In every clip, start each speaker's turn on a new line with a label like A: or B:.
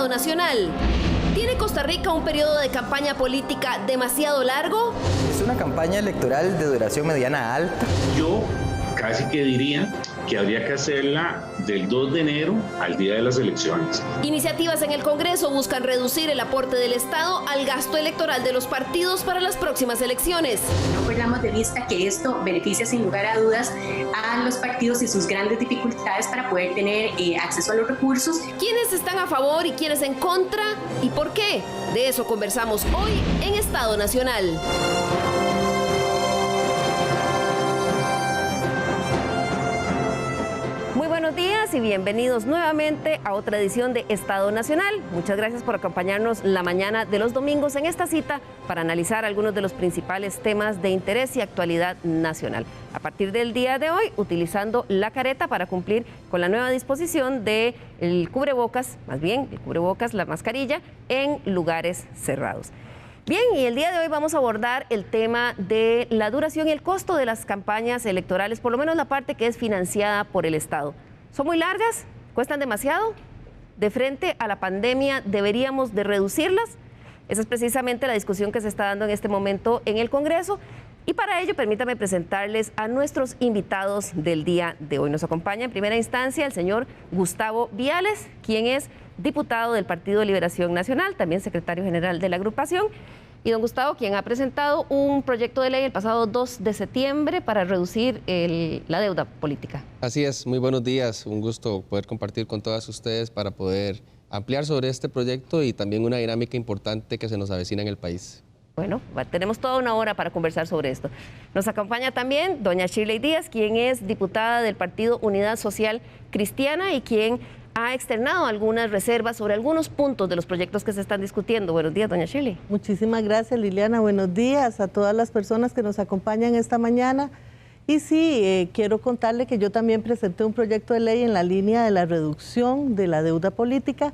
A: Estado Nacional. ¿Tiene Costa Rica un periodo de campaña política demasiado largo?
B: Es una campaña electoral de duración mediana a alta.
C: Yo casi que diría que habría que hacerla del 2 de enero al día de las elecciones.
A: Iniciativas en el Congreso buscan reducir el aporte del Estado al gasto electoral de los partidos para las próximas elecciones.
D: No perdamos de vista que esto beneficia sin lugar a dudas a los partidos y sus grandes dificultades para poder tener acceso a los recursos.
A: ¿Quiénes están a favor y quiénes en contra? ¿Y por qué? De eso conversamos hoy en Estado Nacional. Muy buenos días y bienvenidos nuevamente a otra edición de Estado Nacional. Muchas gracias por acompañarnos la mañana de los domingos en esta cita para analizar algunos de los principales temas de interés y actualidad nacional. A partir del día de hoy, utilizando la careta para cumplir con la nueva disposición del cubrebocas, la mascarilla, en lugares cerrados. Bien, y el día de hoy vamos a abordar el tema de la duración y el costo de las campañas electorales, por lo menos la parte que es financiada por el Estado. ¿Son muy largas? ¿Cuestan demasiado? ¿De frente a la pandemia deberíamos de reducirlas? Esa es precisamente la discusión que se está dando en este momento en el Congreso. Y para ello, permítame presentarles a nuestros invitados del día de hoy. Nos acompaña en primera instancia el señor Gustavo Viales, quien es diputado del Partido de Liberación Nacional, también secretario general de la agrupación. Y don Gustavo, quien ha presentado un proyecto de ley el pasado 2 de septiembre para reducir la deuda política.
E: Así es, muy buenos días. Un gusto poder compartir con todas ustedes para poder ampliar sobre este proyecto y también una dinámica importante que se nos avecina en el país.
A: Bueno, tenemos toda una hora para conversar sobre esto. Nos acompaña también doña Shirley Díaz, quien es diputada del Partido Unidad Social Cristiana y quien ha externado algunas reservas sobre algunos puntos de los proyectos que se están discutiendo. Buenos días, doña Shirley.
F: Muchísimas gracias, Liliana. Buenos días a todas las personas que nos acompañan esta mañana. Y sí, quiero contarle que yo también presenté un proyecto de ley en la línea de la reducción de la deuda política.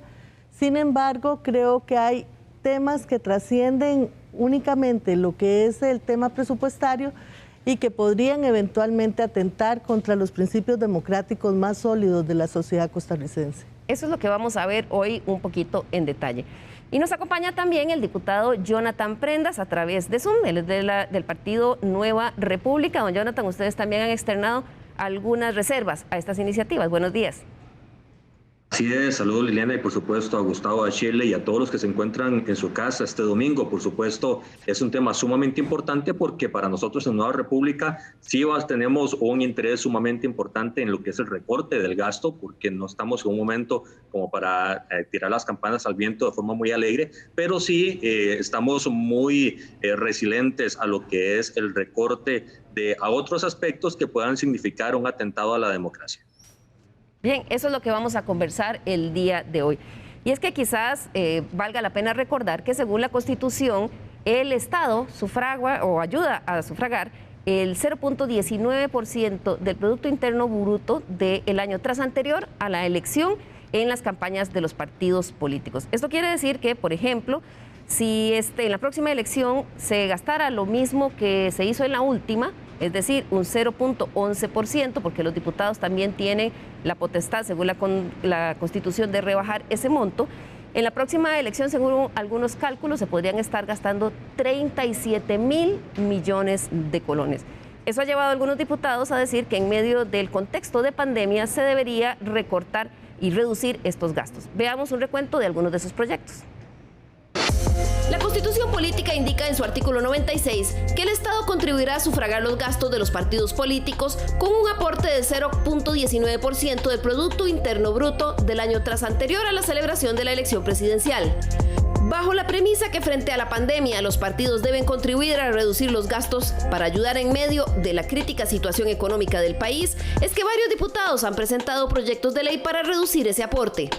F: Sin embargo, creo que hay temas que trascienden únicamente lo que es el tema presupuestario y que podrían eventualmente atentar contra los principios democráticos más sólidos de la sociedad costarricense.
A: Eso es lo que vamos a ver hoy un poquito en detalle. Y nos acompaña también el diputado Jonathan Prendas a través de Zoom, él es del partido Nueva República. Don Jonathan, ustedes también han externado algunas reservas a estas iniciativas. Buenos días.
G: Así es, saludos Liliana y por supuesto a Gustavo, a Shirley y a todos los que se encuentran en su casa este domingo. Por supuesto, es un tema sumamente importante porque para nosotros en Nueva República sí tenemos un interés sumamente importante en lo que es el recorte del gasto, porque no estamos en un momento como para tirar las campanas al viento de forma muy alegre, pero sí estamos muy resilientes a lo que es el recorte a otros aspectos que puedan significar un atentado a la democracia.
A: Bien, eso es lo que vamos a conversar el día de hoy. Y es que quizás valga la pena recordar que según la Constitución, el Estado sufraga o ayuda a sufragar el 0.19% del Producto Interno Bruto del año tras anterior a la elección en las campañas de los partidos políticos. Esto quiere decir que, por ejemplo, si en la próxima elección se gastara lo mismo que se hizo en la última, es decir, un 0.11%, porque los diputados también tienen la potestad, según la Constitución, de rebajar ese monto. En la próxima elección, según algunos cálculos, se podrían estar gastando 37.000 millones de colones. Eso ha llevado a algunos diputados a decir que en medio del contexto de pandemia se debería recortar y reducir estos gastos. Veamos un recuento de algunos de esos proyectos. La Constitución Política indica en su artículo 96 que el Estado contribuirá a sufragar los gastos de los partidos políticos con un aporte del 0.19% del Producto Interno Bruto del año tras anterior a la celebración de la elección presidencial. Bajo la premisa que frente a la pandemia los partidos deben contribuir a reducir los gastos para ayudar en medio de la crítica situación económica del país, es que varios diputados han presentado proyectos de ley para reducir ese aporte.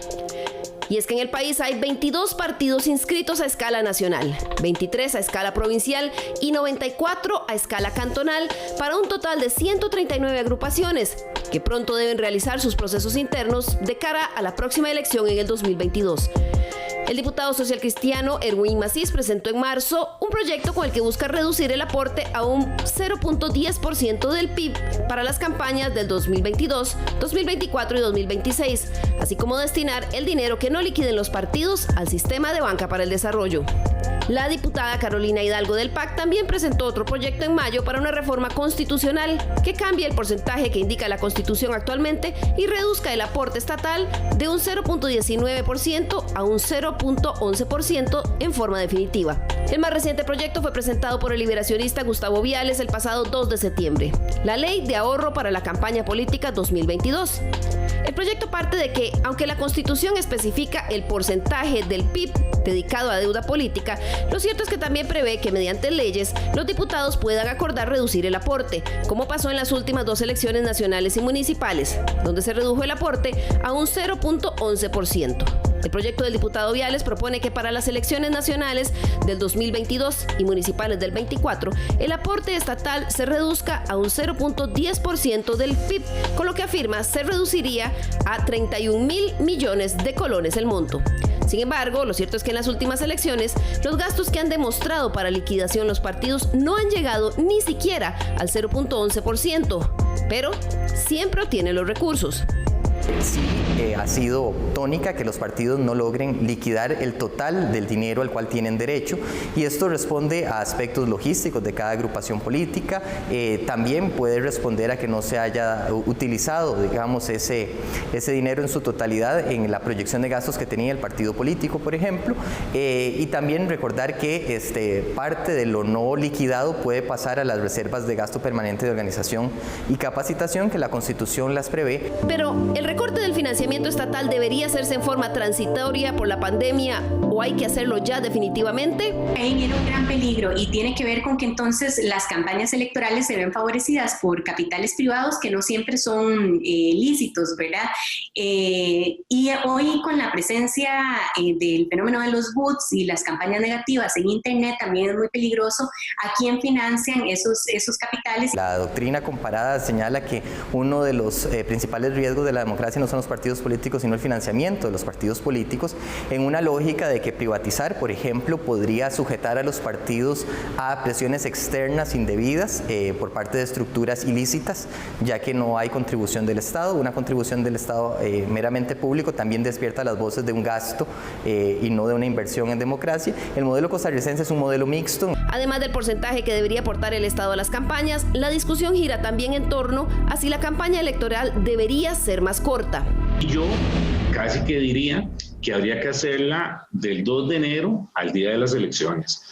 A: Y es que en el país hay 22 partidos inscritos a escala nacional, 23 a escala provincial y 94 a escala cantonal, para un total de 139 agrupaciones, que pronto deben realizar sus procesos internos de cara a la próxima elección en el 2022. El diputado social cristiano Erwin Macís presentó en marzo un proyecto con el que busca reducir el aporte a un 0.10% del PIB para las campañas del 2022, 2024 y 2026, así como destinar el dinero que no liquiden los partidos al sistema de banca para el desarrollo. La diputada Carolina Hidalgo del PAC también presentó otro proyecto en mayo para una reforma constitucional que cambie el porcentaje que indica la Constitución actualmente y reduzca el aporte estatal de un 0.19% a un 0.11% en forma definitiva. El más reciente proyecto fue presentado por el liberacionista Gustavo Viales el pasado 2 de septiembre, la Ley de Ahorro para la Campaña Política 2022. El proyecto parte de que, aunque la Constitución especifica el porcentaje del PIB dedicado a deuda política, lo cierto es que también prevé que mediante leyes los diputados puedan acordar reducir el aporte, como pasó en las últimas 2 elecciones nacionales y municipales, donde se redujo el aporte a un 0.11%. El proyecto del diputado Viales propone que para las elecciones nacionales del 2022 y municipales del 24, el aporte estatal se reduzca a un 0.10% del PIB, con lo que afirma se reduciría a 31.000 millones de colones el monto. Sin embargo, lo cierto es que en las últimas elecciones, los gastos que han demostrado para liquidación los partidos no han llegado ni siquiera al 0.11%, pero siempre obtienen los recursos.
B: Sí, ha sido tónica que los partidos no logren liquidar el total del dinero al cual tienen derecho, y esto responde a aspectos logísticos de cada agrupación política. También puede responder a que no se haya utilizado, digamos, ese dinero en su totalidad en la proyección de gastos que tenía el partido político, por ejemplo, y también recordar que parte de lo no liquidado puede pasar a las reservas de gasto permanente de organización y capacitación, que la Constitución las prevé.
A: Pero el recorte del financiamiento estatal debería hacerse en forma transitoria por la pandemia, o hay que hacerlo ya definitivamente.
D: Ahí viene un gran peligro y tiene que ver con que entonces las campañas electorales se ven favorecidas por capitales privados que no siempre son lícitos, ¿verdad? Y hoy, con la presencia del fenómeno de los bots y las campañas negativas en Internet, también es muy peligroso a quién financian esos capitales.
B: La doctrina comparada señala que uno de los principales riesgos de la democracia no son los partidos políticos, sino el financiamiento de los partidos políticos, en una lógica de que privatizar, por ejemplo, podría sujetar a los partidos a presiones externas indebidas por parte de estructuras ilícitas, ya que no hay contribución del Estado. Una contribución del Estado meramente público también despierta las voces de un gasto y no de una inversión en democracia. El modelo costarricense es un modelo mixto.
A: Además del porcentaje que debería aportar el Estado a las campañas, la discusión gira también en torno a si la campaña electoral debería ser más corta.
C: Yo casi que diría que habría que hacerla del 2 de enero al día de las elecciones,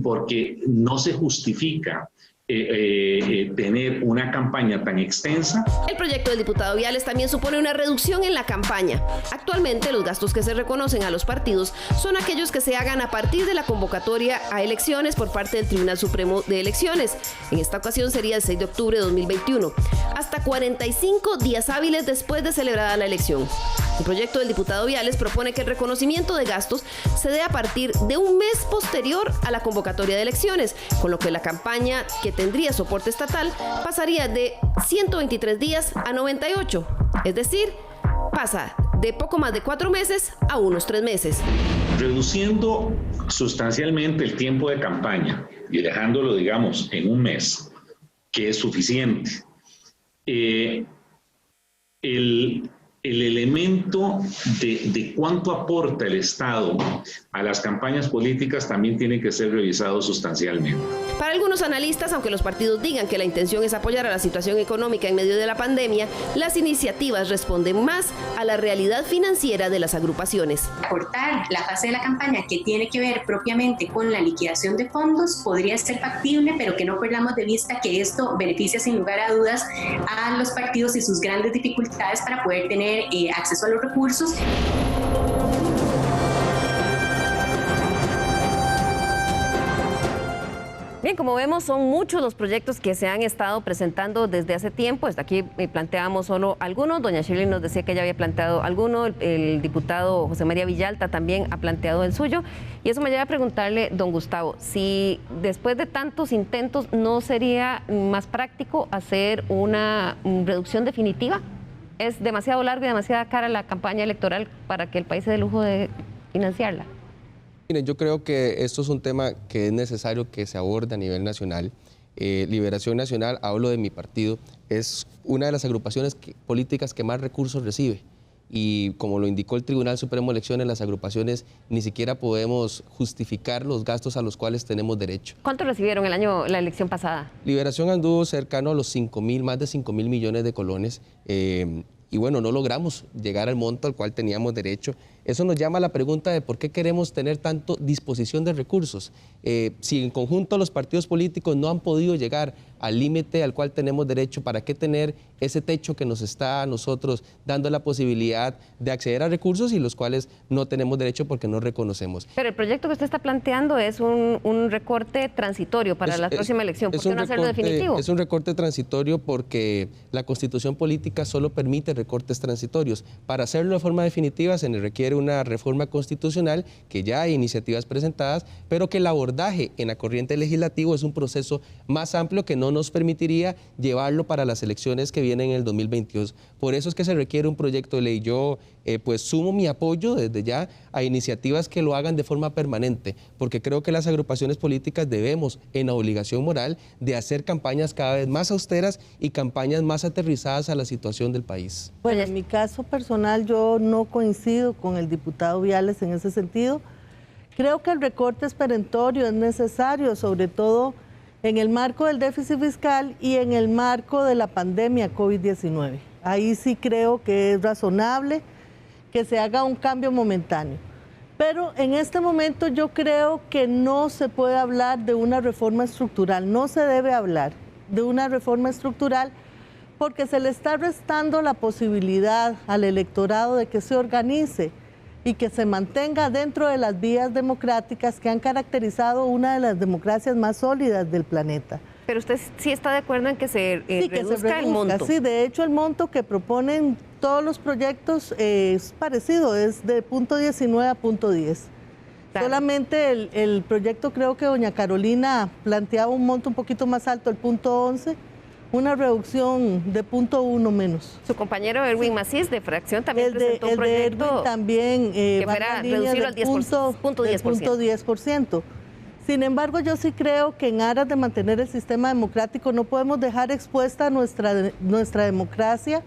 C: porque no se justifica tener una campaña tan extensa.
A: El proyecto del diputado Viales también supone una reducción en la campaña. Actualmente, los gastos que se reconocen a los partidos son aquellos que se hagan a partir de la convocatoria a elecciones por parte del Tribunal Supremo de Elecciones. En esta ocasión sería el 6 de octubre de 2021, hasta 45 días hábiles después de celebrada la elección. El proyecto del diputado Viales propone que el reconocimiento de gastos se dé a partir de un mes posterior a la convocatoria de elecciones, con lo que la campaña que tendría soporte estatal pasaría de 123 días a 98, es decir, pasa de poco más de 4 meses a unos 3 meses.
C: Reduciendo sustancialmente el tiempo de campaña y dejándolo, digamos, en un mes, que es suficiente, el elemento de cuánto aporta el Estado a las campañas políticas también tiene que ser revisado sustancialmente.
A: Para algunos analistas, aunque los partidos digan que la intención es apoyar a la situación económica en medio de la pandemia, las iniciativas responden más a la realidad financiera de las agrupaciones.
D: Acortar la fase de la campaña que tiene que ver propiamente con la liquidación de fondos podría ser factible, pero que no perdamos de vista que esto beneficia sin lugar a dudas a los partidos y sus grandes dificultades para poder tener acceso a los recursos.
A: Bien, como vemos, son muchos los proyectos que se han estado presentando desde hace tiempo. Hasta aquí planteamos solo algunos. Doña Shirley nos decía que ella había planteado alguno. El diputado José María Villalta también ha planteado el suyo. Y eso me lleva a preguntarle, don Gustavo, si después de tantos intentos no sería más práctico hacer una reducción definitiva. Es demasiado larga y demasiada cara la campaña electoral para que el país se dé lujo de financiarla?
E: Miren, yo creo que esto es un tema que es necesario que se aborde a nivel nacional. Liberación Nacional, hablo de mi partido, es una de las agrupaciones políticas que más recursos recibe. Y como lo indicó el Tribunal Supremo de Elecciones, las agrupaciones ni siquiera podemos justificar los gastos a los cuales tenemos derecho.
A: ¿Cuánto recibieron la elección pasada?
E: Liberación anduvo cercano a los más de 5.000 millones de colones. Y bueno, no logramos llegar al monto al cual teníamos derecho. Eso nos llama a la pregunta de por qué queremos tener tanto disposición de recursos. Si en conjunto los partidos políticos no han podido llegar al límite al cual tenemos derecho, ¿para qué tener ese techo que nos está a nosotros dando la posibilidad de acceder a recursos y los cuales no tenemos derecho porque no reconocemos?
A: Pero el proyecto que usted está planteando es un recorte transitorio para la próxima elección. ¿Por qué no hacerlo definitivo?
E: Es un recorte transitorio porque la Constitución política solo permite recortes transitorios. Para hacerlo de forma definitiva se requiere una reforma constitucional, que ya hay iniciativas presentadas, pero que el abordaje en la corriente legislativa es un proceso más amplio que no nos permitiría llevarlo para las elecciones que vienen en el 2022. Por eso es que se requiere un proyecto de ley. Yo pues sumo mi apoyo desde ya a iniciativas que lo hagan de forma permanente, porque creo que las agrupaciones políticas debemos, en la obligación moral, de hacer campañas cada vez más austeras y campañas más aterrizadas a la situación del país.
F: Bueno, en mi caso personal yo no coincido con el diputado Viales en ese sentido. Creo que el recorte es perentorio, es necesario, sobre todo en el marco del déficit fiscal y en el marco de la pandemia COVID-19. Ahí sí creo que es razonable que se haga un cambio momentáneo. Pero en este momento yo creo que no se puede hablar de una reforma estructural, no se debe hablar de una reforma estructural porque se le está restando la posibilidad al electorado de que se organice y que se mantenga dentro de las vías democráticas que han caracterizado una de las democracias más sólidas del planeta.
A: Pero usted sí está de acuerdo en que se reduzca el monto.
F: Sí, de hecho el monto que proponen todos los proyectos es parecido, es de punto 19 a punto 10. Claro. Solamente el proyecto, creo que doña Carolina planteaba un monto un poquito más alto, el punto 11, una reducción de punto 1 menos.
A: Su compañero Erwin Macís de fracción también presentó un proyecto
F: de Erwin también
A: que fuera reducirlo al 10%.
F: Punto 10%. Sin embargo, yo sí creo que en aras de mantener el sistema democrático no podemos dejar expuesta nuestra democracia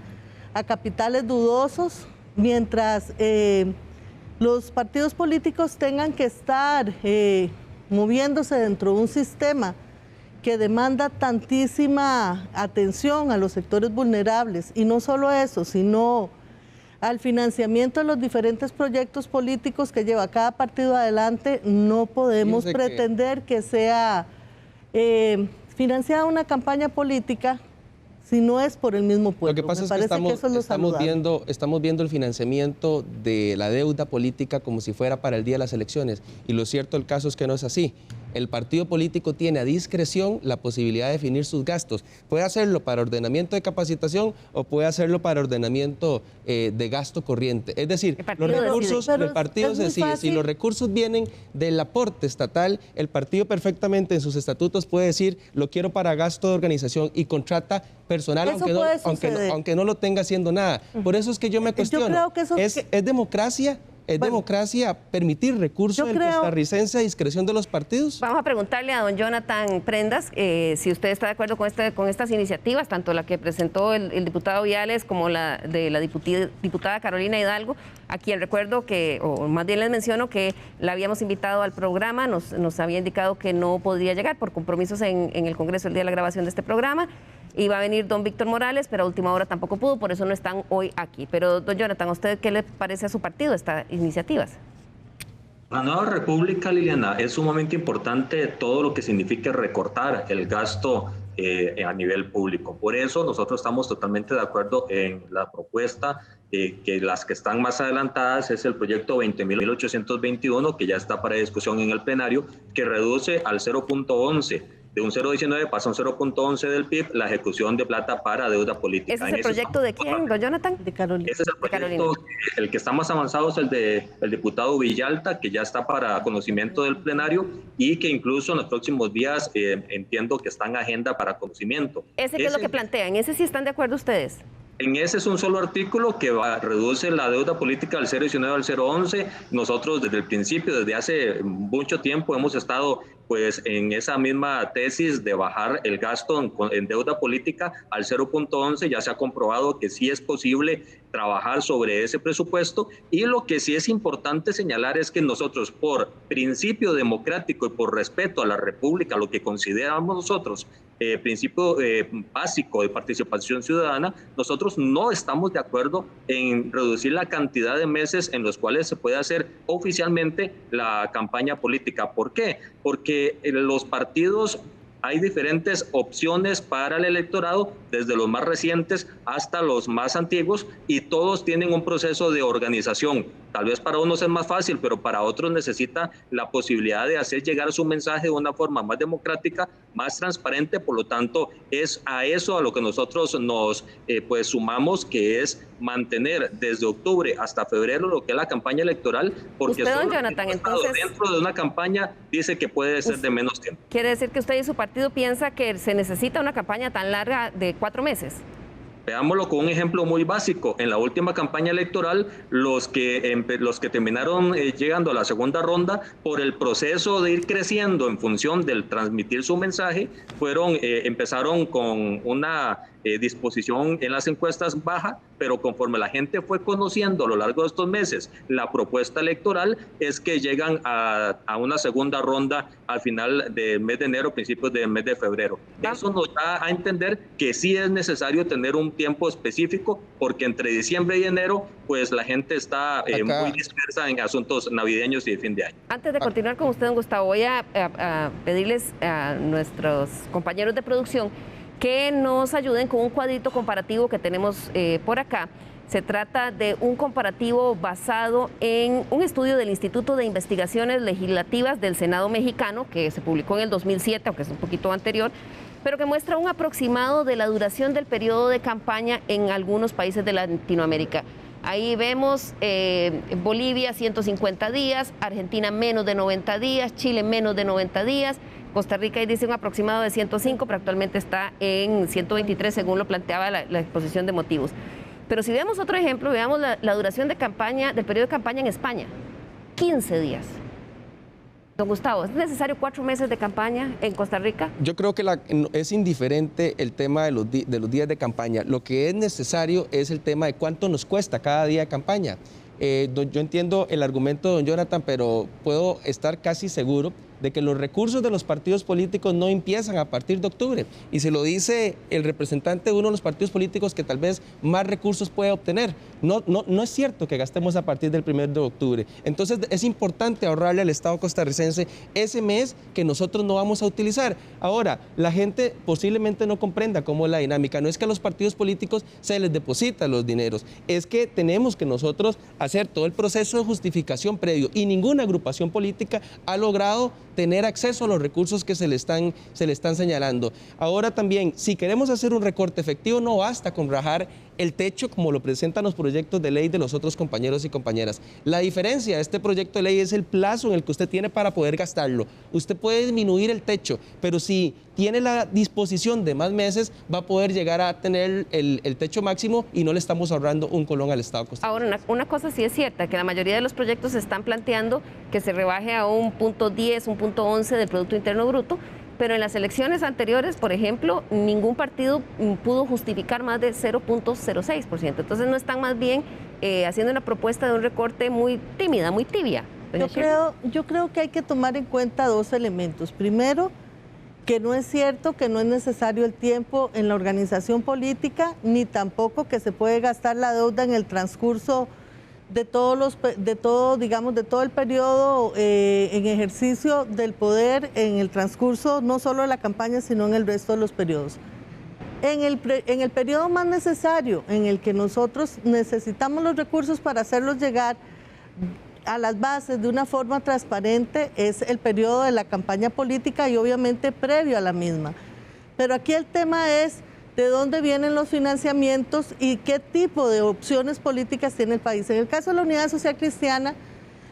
F: a capitales dudosos, mientras los partidos políticos tengan que estar moviéndose dentro de un sistema que demanda tantísima atención a los sectores vulnerables, y no solo eso, sino al financiamiento de los diferentes proyectos políticos que lleva cada partido adelante. No podemos pretender que sea financiada una campaña política si no es por el mismo pueblo.
E: Lo que pasa es que estamos viendo el financiamiento de la deuda política como si fuera para el día de las elecciones, y lo cierto del caso es que no es así. El partido político tiene a discreción la posibilidad de definir sus gastos. Puede hacerlo para ordenamiento de capacitación o puede hacerlo para ordenamiento de gasto corriente. Es decir, los recursos del partido decide. Si los recursos vienen del aporte estatal, el partido perfectamente en sus estatutos puede decir, lo quiero para gasto de organización, y contrata personal aunque no lo tenga haciendo nada. Por eso es que yo me cuestiono.
F: Yo creo que
E: ¿Es democracia? ¿Es democracia permitir recursos del costarricense a discreción de los partidos?
A: Vamos a preguntarle a don Jonathan Prendas si usted está de acuerdo con estas iniciativas, tanto la que presentó el diputado Viales como la de la diputada Carolina Hidalgo, a quien recuerdo que, o más bien les menciono que la habíamos invitado al programa, nos había indicado que no podría llegar por compromisos en el Congreso el día de la grabación de este programa. Iba a venir don Víctor Morales, pero a última hora tampoco pudo, por eso no están hoy aquí. Pero, don Jonathan, ¿a usted qué le parece a su partido estas iniciativas?
G: La Nueva República, Liliana, es sumamente importante todo lo que signifique recortar el gasto a nivel público. Por eso nosotros estamos totalmente de acuerdo en la propuesta, que las que están más adelantadas es el proyecto 20.821, que ya está para discusión en el plenario, que reduce al 0.11. De un 0.19 pasa a un 0.11 del PIB la ejecución de plata para deuda política.
A: ¿Ese es el proyecto de quién, don Jonathan?
F: De Carolina.
G: Ese es el proyecto, el que está más avanzado es el del diputado Villalta, que ya está para conocimiento del plenario y que incluso en los próximos días entiendo que está en agenda para conocimiento.
A: ¿Ese qué es lo que plantean? ¿Ese sí están de acuerdo ustedes?
G: En ese es un solo artículo que reduce la deuda política del 0,19 al 0,11. Nosotros desde el principio, desde hace mucho tiempo, hemos estado pues en esa misma tesis de bajar el gasto en deuda política al 0,11. Ya se ha comprobado que sí es posible trabajar sobre ese presupuesto, y lo que sí es importante señalar es que nosotros, por principio democrático y por respeto a la República, lo que consideramos nosotros principio básico de participación ciudadana, nosotros no estamos de acuerdo en reducir la cantidad de meses en los cuales se puede hacer oficialmente la campaña política. ¿Por qué? Porque los partidos, hay diferentes opciones para el electorado, desde los más recientes hasta los más antiguos, y todos tienen un proceso de organización. Tal vez para unos es más fácil, pero para otros necesita la posibilidad de hacer llegar su mensaje de una forma más democrática, más transparente. Por lo tanto, es a eso a lo que nosotros nos pues sumamos, que es mantener desde octubre hasta febrero lo que es la campaña electoral, porque
A: usted, don Jonathan, entonces,
G: dentro de una campaña dice que puede ser de menos tiempo.
A: ¿Quiere decir que usted y su partido piensa que se necesita una campaña tan larga de 4 meses?
G: Veámoslo con un ejemplo muy básico. En la última campaña electoral, los que terminaron llegando a la segunda ronda, por el proceso de ir creciendo en función del transmitir su mensaje, empezaron con una disposición en las encuestas baja, pero conforme la gente fue conociendo a lo largo de estos meses la propuesta electoral, es que llegan a una segunda ronda al final del mes de enero, principios del mes de febrero. Eso nos da a entender que sí es necesario tener un tiempo específico, porque entre diciembre y enero, pues la gente está muy dispersa en asuntos navideños y de fin de año.
A: Antes de continuar con usted, don Gustavo, voy a pedirles a nuestros compañeros de producción que nos ayuden con un cuadrito comparativo que tenemos por acá. Se trata de un comparativo basado en un estudio del Instituto de Investigaciones Legislativas del Senado mexicano, que se publicó en el 2007, aunque es un poquito anterior, pero que muestra un aproximado de la duración del periodo de campaña en algunos países de Latinoamérica. Ahí vemos Bolivia 150 días, Argentina menos de 90 días, Chile menos de 90 días, Costa Rica ahí dice un aproximado de 105, pero actualmente está en 123 según lo planteaba la exposición de motivos. Pero si vemos otro ejemplo, veamos la duración de campaña, del periodo de campaña en España, 15 días. Don Gustavo, ¿es necesario 4 meses de campaña en Costa Rica?
E: Yo creo que es indiferente el tema de los días de campaña. Lo que es necesario es el tema de cuánto nos cuesta cada día de campaña. Yo entiendo el argumento de don Jonathan, pero puedo estar casi seguro de que los recursos de los partidos políticos no empiezan a partir de octubre. Y se lo dice el representante de uno de los partidos políticos que tal vez más recursos puede obtener. No es cierto que gastemos a partir del 1 de octubre. Entonces es importante ahorrarle al Estado costarricense ese mes que nosotros no vamos a utilizar. Ahora, la gente posiblemente no comprenda cómo es la dinámica. No es que a los partidos políticos se les deposita los dineros, es que tenemos que nosotros hacer todo el proceso de justificación previo, y ninguna agrupación política ha logrado tener acceso a los recursos que se le están señalando. Ahora también, si queremos hacer un recorte efectivo, no basta con rajar el techo como lo presentan los proyectos de ley de los otros compañeros y compañeras. La diferencia de este proyecto de ley es el plazo en el que usted tiene para poder gastarlo. Usted puede disminuir el techo, pero si tiene la disposición de más meses, va a poder llegar a tener el techo máximo y no le estamos ahorrando un colón al Estado costarricense.
A: Ahora, una cosa sí es cierta, que la mayoría de los proyectos se están planteando que se rebaje a un 0.10, un 0.11 del Producto Interno Bruto, pero en las elecciones anteriores, por ejemplo, ningún partido pudo justificar más de 0.06%. Entonces no están más bien haciendo una propuesta de un recorte muy tímida, muy tibia.
F: Yo creo que hay que tomar en cuenta 2 elementos. Primero, que no es cierto que no es necesario el tiempo en la organización política, ni tampoco que se puede gastar la deuda en el transcurso de todo el periodo en ejercicio del poder, en el transcurso no solo de la campaña, sino en el resto de los periodos. En el periodo más necesario, en el que nosotros necesitamos los recursos para hacerlos llegar a las bases de una forma transparente, es el periodo de la campaña política y obviamente previo a la misma. Pero aquí el tema es de dónde vienen los financiamientos y qué tipo de opciones políticas tiene el país. En el caso de la Unidad Social Cristiana,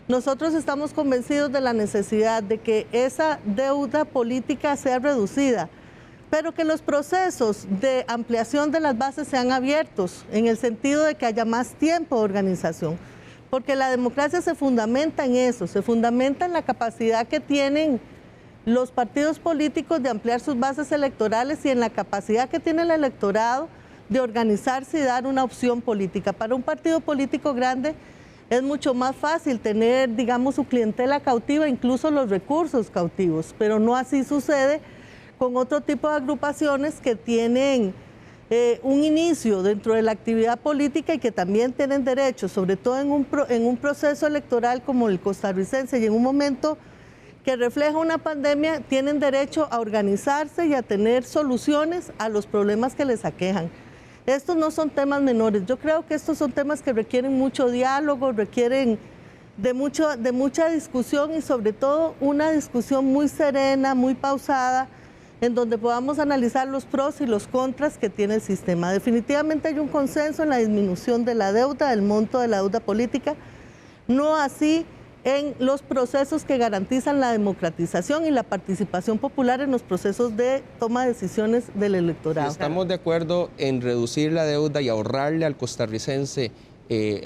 F: nosotros estamos convencidos de la necesidad de que esa deuda política sea reducida. pero que los procesos de ampliación de las bases sean abiertos, en el sentido de que haya más tiempo de organización, porque la democracia se fundamenta en eso, se fundamenta en la capacidad que tienen los partidos políticos de ampliar sus bases electorales y en la capacidad que tiene el electorado de organizarse y dar una opción política. Para un partido político grande es mucho más fácil tener, digamos, su clientela cautiva, incluso los recursos cautivos, pero no así sucede con otro tipo de agrupaciones que tienen un inicio dentro de la actividad política y que también tienen derechos, sobre todo en un proceso electoral como el costarricense y en un momento que refleja una pandemia, tienen derecho a organizarse y a tener soluciones a los problemas que les aquejan. Estos no son temas menores, yo creo que estos son temas que requieren mucho diálogo, requieren de mucha discusión y sobre todo una discusión muy serena, muy pausada, en donde podamos analizar los pros y los contras que tiene el sistema. Definitivamente hay un consenso en la disminución de la deuda, del monto de la deuda política, no así en los procesos que garantizan la democratización y la participación popular en los procesos de toma de decisiones del electorado.
E: Si estamos de acuerdo en reducir la deuda y ahorrarle al costarricense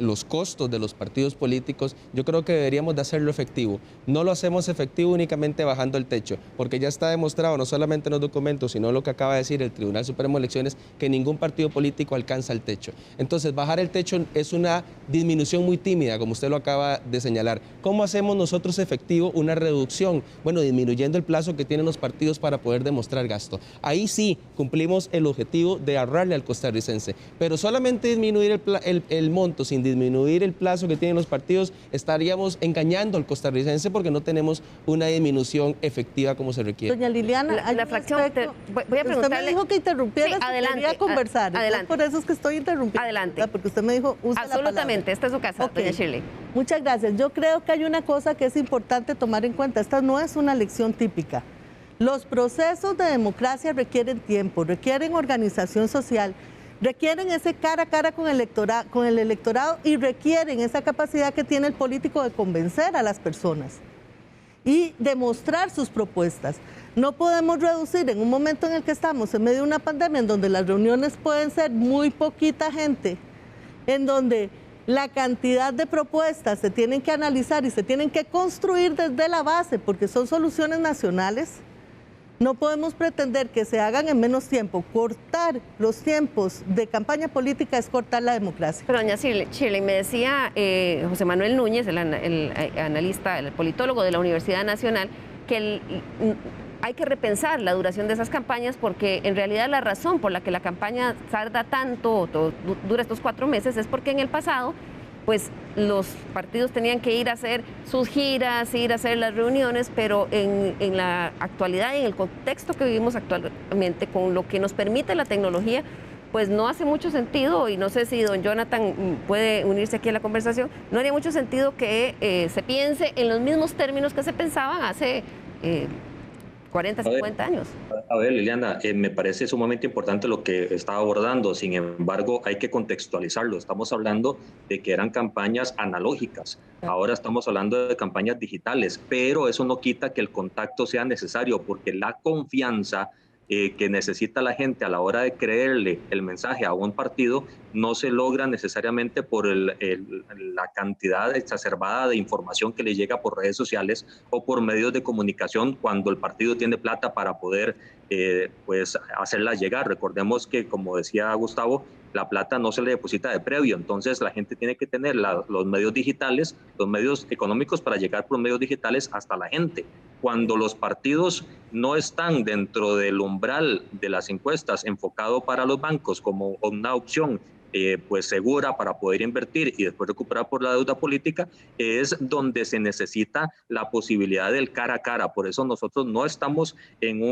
E: los costos de los partidos políticos, yo creo que deberíamos de hacerlo efectivo. No lo hacemos efectivo únicamente bajando el techo, porque ya está demostrado, no solamente en los documentos, sino lo que acaba de decir el Tribunal Supremo de Elecciones, que ningún partido político alcanza el techo. Entonces, bajar el techo es una disminución muy tímida, como usted lo acaba de señalar. ¿Cómo hacemos nosotros efectivo una reducción? Bueno, disminuyendo el plazo que tienen los partidos para poder demostrar gasto. Ahí sí cumplimos el objetivo de ahorrarle al costarricense, pero solamente disminuir el monto sin disminuir el plazo que tienen los partidos, estaríamos engañando al costarricense porque no tenemos una disminución efectiva como se requiere.
F: Doña Liliana,
A: la fracción, voy a preguntarle.
F: Usted me dijo que interrumpiera,
A: sí, adelante,
F: quería conversar.
A: Adelante.
F: Por eso es que estoy interrumpiendo.
A: Adelante.
F: Porque usted me dijo, usa
A: absolutamente,
F: la palabra.
A: esta es su casa,
F: Okay.
A: doña Shirley.
F: Muchas gracias. Yo creo que hay una cosa que es importante tomar en cuenta. Esta no es una lección típica. Los procesos de democracia requieren tiempo, requieren organización social, requieren ese cara a cara con el electorado y requieren esa capacidad que tiene el político de convencer a las personas y demostrar sus propuestas. No podemos reducir en un momento en el que estamos en medio de una pandemia, en donde las reuniones pueden ser muy poquita gente, en donde la cantidad de propuestas se tienen que analizar y se tienen que construir desde la base, porque son soluciones nacionales. No podemos pretender que se hagan en menos tiempo. Cortar los tiempos de campaña política es cortar la democracia.
A: Pero doña Shirley, me decía José Manuel Núñez, el analista, el politólogo de la Universidad Nacional, que hay que repensar la duración de esas campañas porque en realidad la razón por la que la campaña tarda tanto, dura estos 4 meses, es porque en el pasado pues los partidos tenían que ir a hacer sus giras, ir a hacer las reuniones, pero en la actualidad y en el contexto que vivimos actualmente, con lo que nos permite la tecnología, pues no hace mucho sentido, y no sé si don Jonathan puede unirse aquí a la conversación, no haría mucho sentido que se piense en los mismos términos que se pensaban hace 40, 50 años.
G: A ver, Liliana, me parece sumamente importante lo que está abordando, sin embargo, hay que contextualizarlo. Estamos hablando de que eran campañas analógicas, ahora estamos hablando de campañas digitales, pero eso no quita que el contacto sea necesario, porque la confianza que necesita la gente a la hora de creerle el mensaje a un partido no se logra necesariamente por la cantidad exacerbada de información que le llega por redes sociales o por medios de comunicación cuando el partido tiene plata para poder pues hacerla llegar. Recordemos que, como decía Gustavo, la plata no se le deposita de previo, entonces la gente tiene que tener los medios digitales, los medios económicos para llegar por medios digitales hasta la gente. Cuando los partidos no están dentro del umbral de las encuestas enfocado para los bancos como una opción pues segura para poder invertir y después recuperar por la deuda política, es donde se necesita la posibilidad del cara a cara. Por eso nosotros no estamos en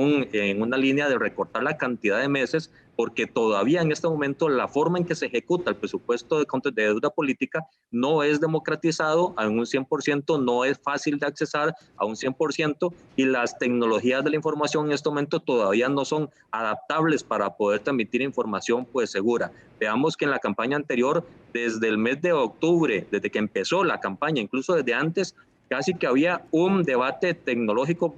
G: una línea de recortar la cantidad de meses, porque todavía en este momento la forma en que se ejecuta el presupuesto de deuda política no es democratizado a un 100%, no es fácil de accesar a un 100%, y las tecnologías de la información en este momento todavía no son adaptables para poder transmitir información pues segura. Veamos que en la campaña anterior, desde el mes de octubre, desde que empezó la campaña, incluso desde antes, casi que había un debate tecnológico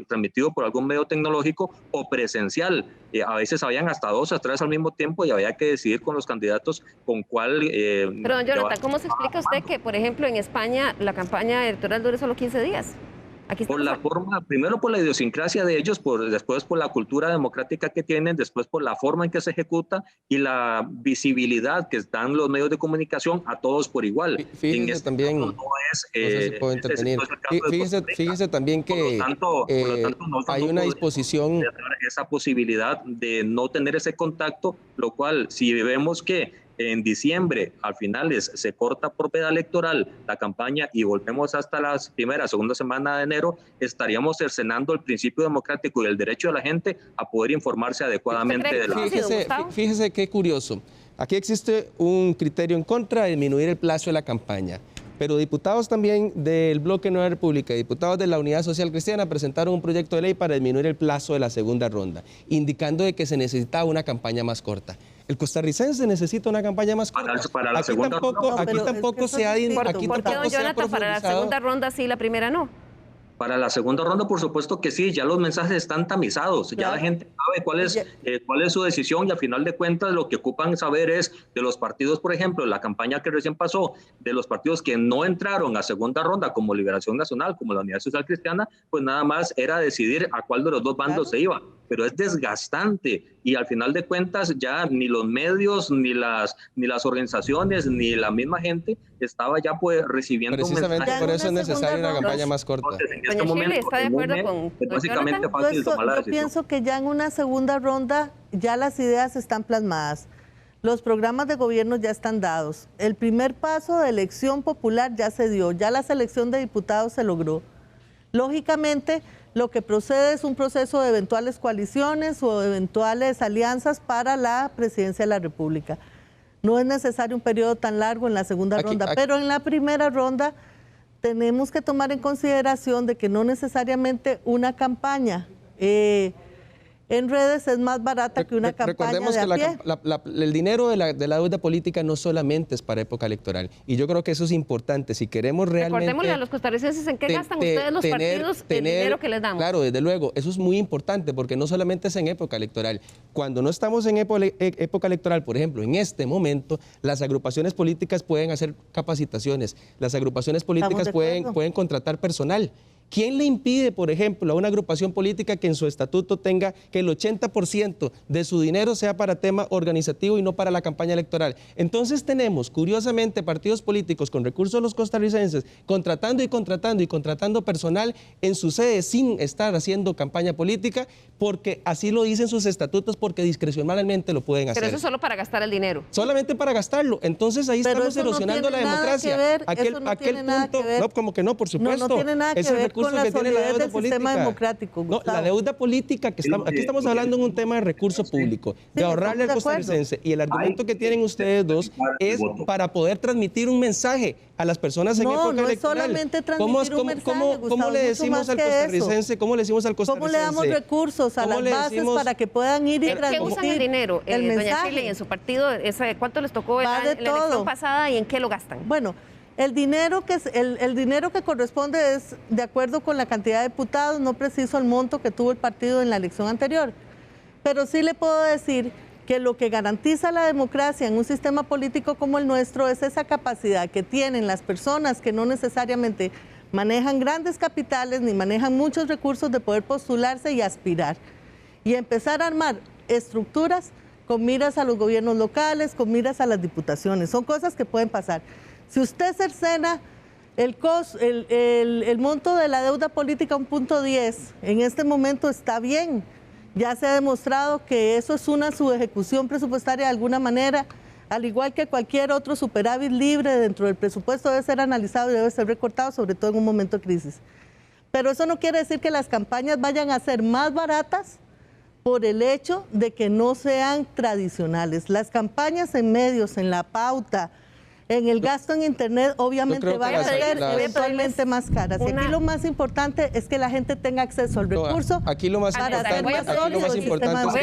G: transmitido por algún medio tecnológico o presencial. A veces habían hasta 2 o 3 al mismo tiempo y había que decidir con los candidatos con cuál...
A: Pero, don Jonathan, ¿cómo se explica usted que, por ejemplo, en España la campaña electoral dure solo 15 días?
G: Por la forma, primero por la idiosincrasia de ellos, después por la cultura democrática que tienen, después por la forma en que se ejecuta y la visibilidad que dan los medios de comunicación a todos por igual.
E: Fíjese también, no sé si puedo intervenir. Fíjese también que
G: por lo tanto,
E: hay una disposición...
G: Esa posibilidad de no tener ese contacto, lo cual si vemos que en diciembre, al finales, se corta por veda electoral la campaña y volvemos hasta la segunda semana de enero, estaríamos cercenando el principio democrático y el derecho de la gente a poder informarse adecuadamente de la...
E: Fíjese qué curioso. Aquí existe un criterio en contra de disminuir el plazo de la campaña. Pero diputados también del Bloque Nueva República y diputados de la Unidad Social Cristiana presentaron un proyecto de ley para disminuir el plazo de la segunda ronda, indicando de que se necesitaba una campaña más corta. El costarricense necesita una campaña más corta.
G: Para la segunda ronda.
E: Aquí tampoco se ha...
A: ¿Por qué, don Jonathan, para la segunda ronda sí, la primera no?
G: Para la segunda ronda, por supuesto que sí, ya los mensajes están tamizados, ya la gente sabe cuál es su decisión y al final de cuentas lo que ocupan saber es de los partidos, por ejemplo, la campaña que recién pasó, de los partidos que no entraron a segunda ronda como Liberación Nacional, como la Unidad Social Cristiana, pues nada más era decidir a cuál de los dos bandos se iba. Pero es desgastante y al final de cuentas ya ni los medios, ni las organizaciones, ni la misma gente estaba ya pues recibiendo
E: precisamente
G: mensajes.
E: Por eso es necesaria una campaña más corta.
G: Doña Shirley,
A: ¿está de acuerdo con
G: es básicamente fácil tomar la decisión.
F: Yo pienso que ya en una segunda ronda ya las ideas están plasmadas. Los programas de gobierno ya están dados. El primer paso de elección popular ya se dio, ya la selección de diputados se logró. Lógicamente, lo que procede es un proceso de eventuales coaliciones o eventuales alianzas para la presidencia de la República. No es necesario un periodo tan largo en la segunda ronda, pero en la primera ronda tenemos que tomar en consideración de que no necesariamente una campaña en redes es más barata que una campaña de a pie.
E: Recordemos que el dinero de la deuda política no solamente es para época electoral. Y yo creo que eso es importante. Si queremos realmente...
A: Recordémosle a los costarricenses en qué gastan ustedes los partidos el dinero que les damos.
E: Claro, desde luego. Eso es muy importante porque no solamente es en época electoral. Cuando no estamos en época electoral, por ejemplo, en este momento, las agrupaciones políticas pueden hacer capacitaciones. Las agrupaciones políticas pueden contratar personal. ¿Quién le impide, por ejemplo, a una agrupación política que en su estatuto tenga que el 80% de su dinero sea para tema organizativo y no para la campaña electoral? Entonces tenemos, curiosamente, partidos políticos con recursos de los costarricenses contratando personal en su sede sin estar haciendo campaña política porque así lo dicen sus estatutos porque discrecionalmente lo pueden hacer.
A: Pero eso es solo para gastar el dinero.
E: Solamente para gastarlo. Entonces ahí estamos erosionando la democracia. Aquel punto, no, como que no, por supuesto.
F: No tiene nada que ver con la solidez del sistema democrático.
E: No, la deuda política, aquí estamos hablando en un tema de recurso público, de ahorrarle al costarricense. Y el argumento que tienen ustedes dos es para poder transmitir un mensaje a las personas en época electoral.
F: No es solamente transmitir un mensaje,
E: ¿Cómo le decimos al costarricense? ¿Cómo le decimos al costarricense?
F: ¿Cómo le damos recursos a las bases para que puedan ir y transmitir
A: ¿Qué usan el dinero? Doña Shirley, en su partido, ¿cuánto les tocó en la elección pasada y en qué lo gastan?
F: Bueno, el dinero que corresponde es de acuerdo con la cantidad de diputados, no preciso el monto que tuvo el partido en la elección anterior. Pero sí le puedo decir que lo que garantiza la democracia en un sistema político como el nuestro es esa capacidad que tienen las personas que no necesariamente manejan grandes capitales ni manejan muchos recursos de poder postularse y aspirar. Y empezar a armar estructuras con miras a los gobiernos locales, con miras a las diputaciones. Son cosas que pueden pasar. Si usted cercena el monto de la deuda política 1.10, en este momento está bien. Ya se ha demostrado que eso es una subejecución presupuestaria de alguna manera, al igual que cualquier otro superávit libre dentro del presupuesto debe ser analizado y debe ser recortado, sobre todo en un momento de crisis. Pero eso no quiere decir que las campañas vayan a ser más baratas por el hecho de que no sean tradicionales. Las campañas en medios, en la pauta, en el gasto en internet obviamente van a ser eventualmente más caras. Y aquí lo más importante es que la gente tenga acceso al recurso.
E: Aquí lo más importante es que tengamos...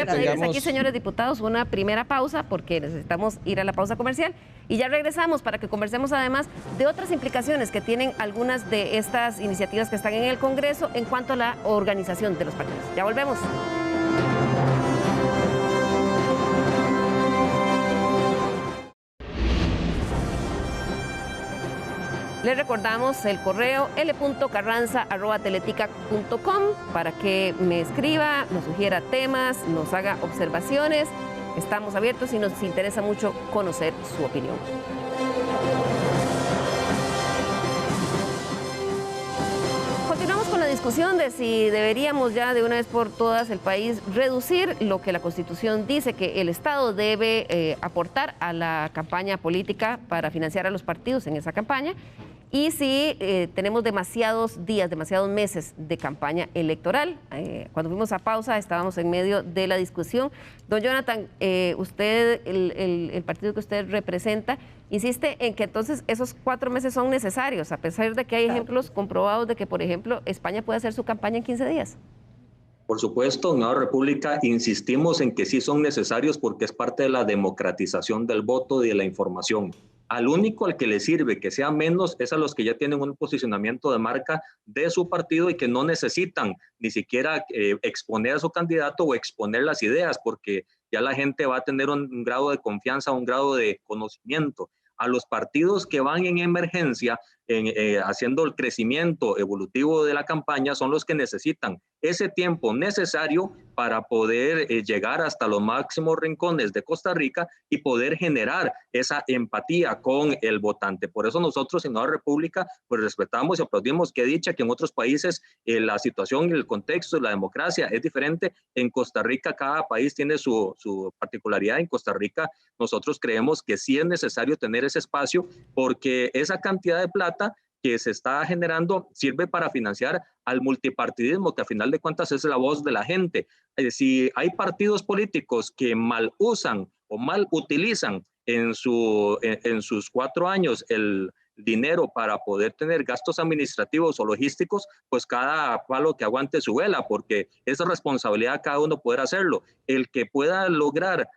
A: Aquí, señores diputados, una primera pausa porque necesitamos ir a la pausa comercial y ya regresamos para que conversemos además de otras implicaciones que tienen algunas de estas iniciativas que están en el Congreso en cuanto a la organización de los partidos. Ya volvemos. Les recordamos el correo l.carranza@teletica.com para que me escriba, nos sugiera temas, nos haga observaciones. Estamos abiertos y nos interesa mucho conocer su opinión. Continuamos con la discusión de si deberíamos ya de una vez por todas el país reducir lo que la Constitución dice que el Estado debe aportar a la campaña política para financiar a los partidos en esa campaña. Y si tenemos demasiados días, demasiados meses de campaña electoral. Cuando fuimos a pausa estábamos en medio de la discusión. Don Jonathan, usted, el partido que usted representa, insiste en que entonces esos 4 meses son necesarios, a pesar de que hay ejemplos comprobados de que, por ejemplo, España puede hacer su campaña en 15 días.
G: Por supuesto, en Nueva República insistimos en que sí son necesarios porque es parte de la democratización del voto y de la información. Al único al que le sirve que sea menos es a los que ya tienen un posicionamiento de marca de su partido y que no necesitan ni siquiera exponer a su candidato o exponer las ideas, porque ya la gente va a tener un grado de confianza, un grado de conocimiento. A los partidos que van en emergencia, haciendo el crecimiento evolutivo de la campaña, son los que necesitan ese tiempo necesario para poder llegar hasta los máximos rincones de Costa Rica y poder generar esa empatía con el votante. Por eso nosotros en Nueva República pues respetamos y aplaudimos. Qué dicha que en otros países la situación, el contexto, la democracia es diferente. En Costa Rica cada país tiene su particularidad. En Costa Rica nosotros creemos que sí es necesario tener ese espacio porque esa cantidad de plata que se está generando sirve para financiar al multipartidismo, que a final de cuentas es la voz de la gente. Si hay partidos políticos que mal usan o mal utilizan en sus 4 años el dinero para poder tener gastos administrativos o logísticos, pues cada palo que aguante su vela, porque es responsabilidad de cada uno poder hacerlo. El que pueda lograr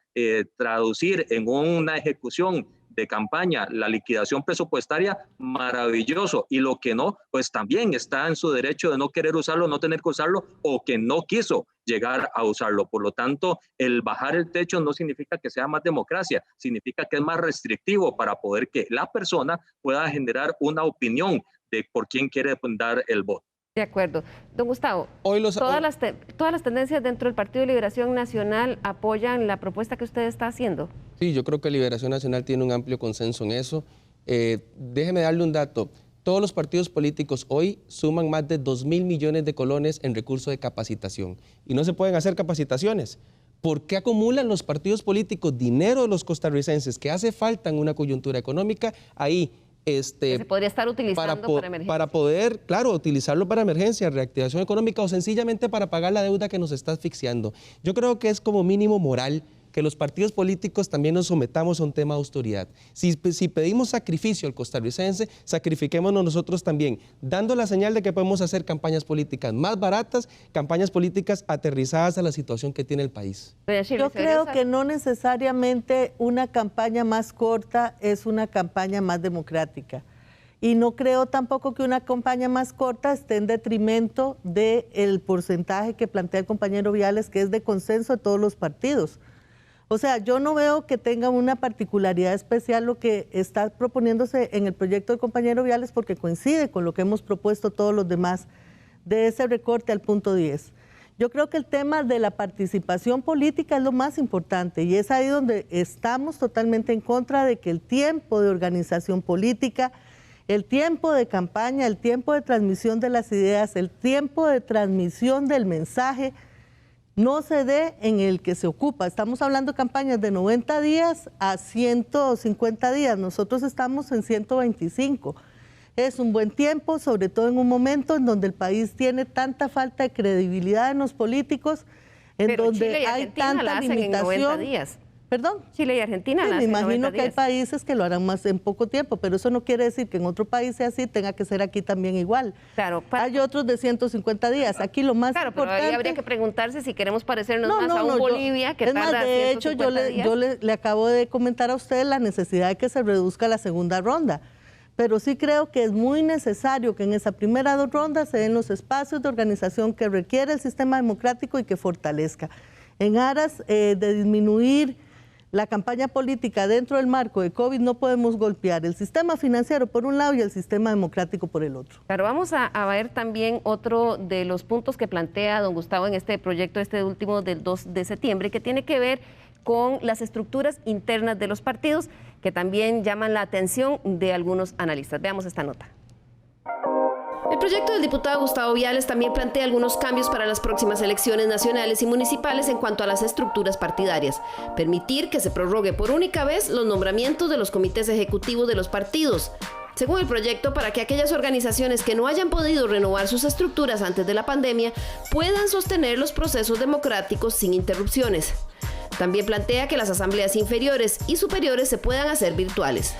G: traducir en una ejecución de campaña la liquidación presupuestaria, maravilloso, y lo que no, pues también está en su derecho de no querer usarlo, no tener que usarlo, o que no quiso llegar a usarlo. Por lo tanto, el bajar el techo no significa que sea más democracia, significa que es más restrictivo para poder que la persona pueda generar una opinión de por quién quiere dar el voto.
A: De acuerdo. Don Gustavo, todas las tendencias dentro del Partido de Liberación Nacional apoyan la propuesta que usted está haciendo.
E: Sí, yo creo que Liberación Nacional tiene un amplio consenso en eso. Déjeme darle un dato. Todos los partidos políticos hoy suman más de 2.000 millones de colones en recursos de capacitación. Y no se pueden hacer capacitaciones. ¿Por qué acumulan los partidos políticos dinero de los costarricenses que hace falta en una coyuntura económica ahí?
A: Se podría estar utilizando para emergencia.
E: Para poder, claro, utilizarlo para emergencia, reactivación económica o sencillamente para pagar la deuda que nos está asfixiando. Yo creo que es como mínimo moral que los partidos políticos también nos sometamos a un tema de austeridad. Si pedimos sacrificio al costarricense, sacrifiquémonos nosotros también, dando la señal de que podemos hacer campañas políticas más baratas, campañas políticas aterrizadas a la situación que tiene el país.
F: Yo creo que no necesariamente una campaña más corta es una campaña más democrática. Y no creo tampoco que una campaña más corta esté en detrimento del porcentaje que plantea el compañero Viales, que es de consenso de todos los partidos. O sea, yo no veo que tenga una particularidad especial lo que está proponiéndose en el proyecto del compañero Viales, porque coincide con lo que hemos propuesto todos los demás de ese recorte al punto 10. Yo creo que el tema de la participación política es lo más importante y es ahí donde estamos totalmente en contra de que el tiempo de organización política, el tiempo de campaña, el tiempo de transmisión de las ideas, el tiempo de transmisión del mensaje no se dé en el que se ocupa. Estamos hablando de campañas de 90 días a 150 días. Nosotros estamos en 125. Es un buen tiempo, sobre todo en un momento en donde el país tiene tanta falta de credibilidad en los políticos, en donde hay tanta limitación. ¿Perdón?
A: Chile y Argentina.
F: Sí,
A: la
F: me
A: hacen
F: imagino
A: 90
F: que hay
A: días.
F: países que lo harán más en poco tiempo, pero eso no quiere decir que en otro país sea así, tenga que ser aquí también igual.
A: Claro,
F: Hay otros de 150 días. Aquí lo más
A: claro, pero
F: importante...
A: ahí habría que preguntarse si queremos parecernos
F: No,
A: más a un
F: yo-
A: Bolivia que
F: es más,
A: tarda
F: de hecho,
A: 150 días.
F: yo le acabo de comentar a usted la necesidad de que se reduzca la segunda ronda. Pero sí creo que es muy necesario que en esa primera ronda se den los espacios de organización que requiere el sistema democrático y que fortalezca. En aras de disminuir la campaña política dentro del marco de COVID, no podemos golpear el sistema financiero por un lado y el sistema democrático por el otro.
A: Claro, vamos a ver también otro de los puntos que plantea don Gustavo en este proyecto, este último del 2 de septiembre, que tiene que ver con las estructuras internas de los partidos, que también llaman la atención de algunos analistas. Veamos esta nota. El proyecto del diputado Gustavo Viales también plantea algunos cambios para las próximas elecciones nacionales y municipales en cuanto a las estructuras partidarias. Permitir que se prorrogue por única vez los nombramientos de los comités ejecutivos de los partidos. Según el proyecto, para que aquellas organizaciones que no hayan podido renovar sus estructuras antes de la pandemia puedan sostener los procesos democráticos sin interrupciones. También plantea que las asambleas inferiores y superiores se puedan hacer virtuales.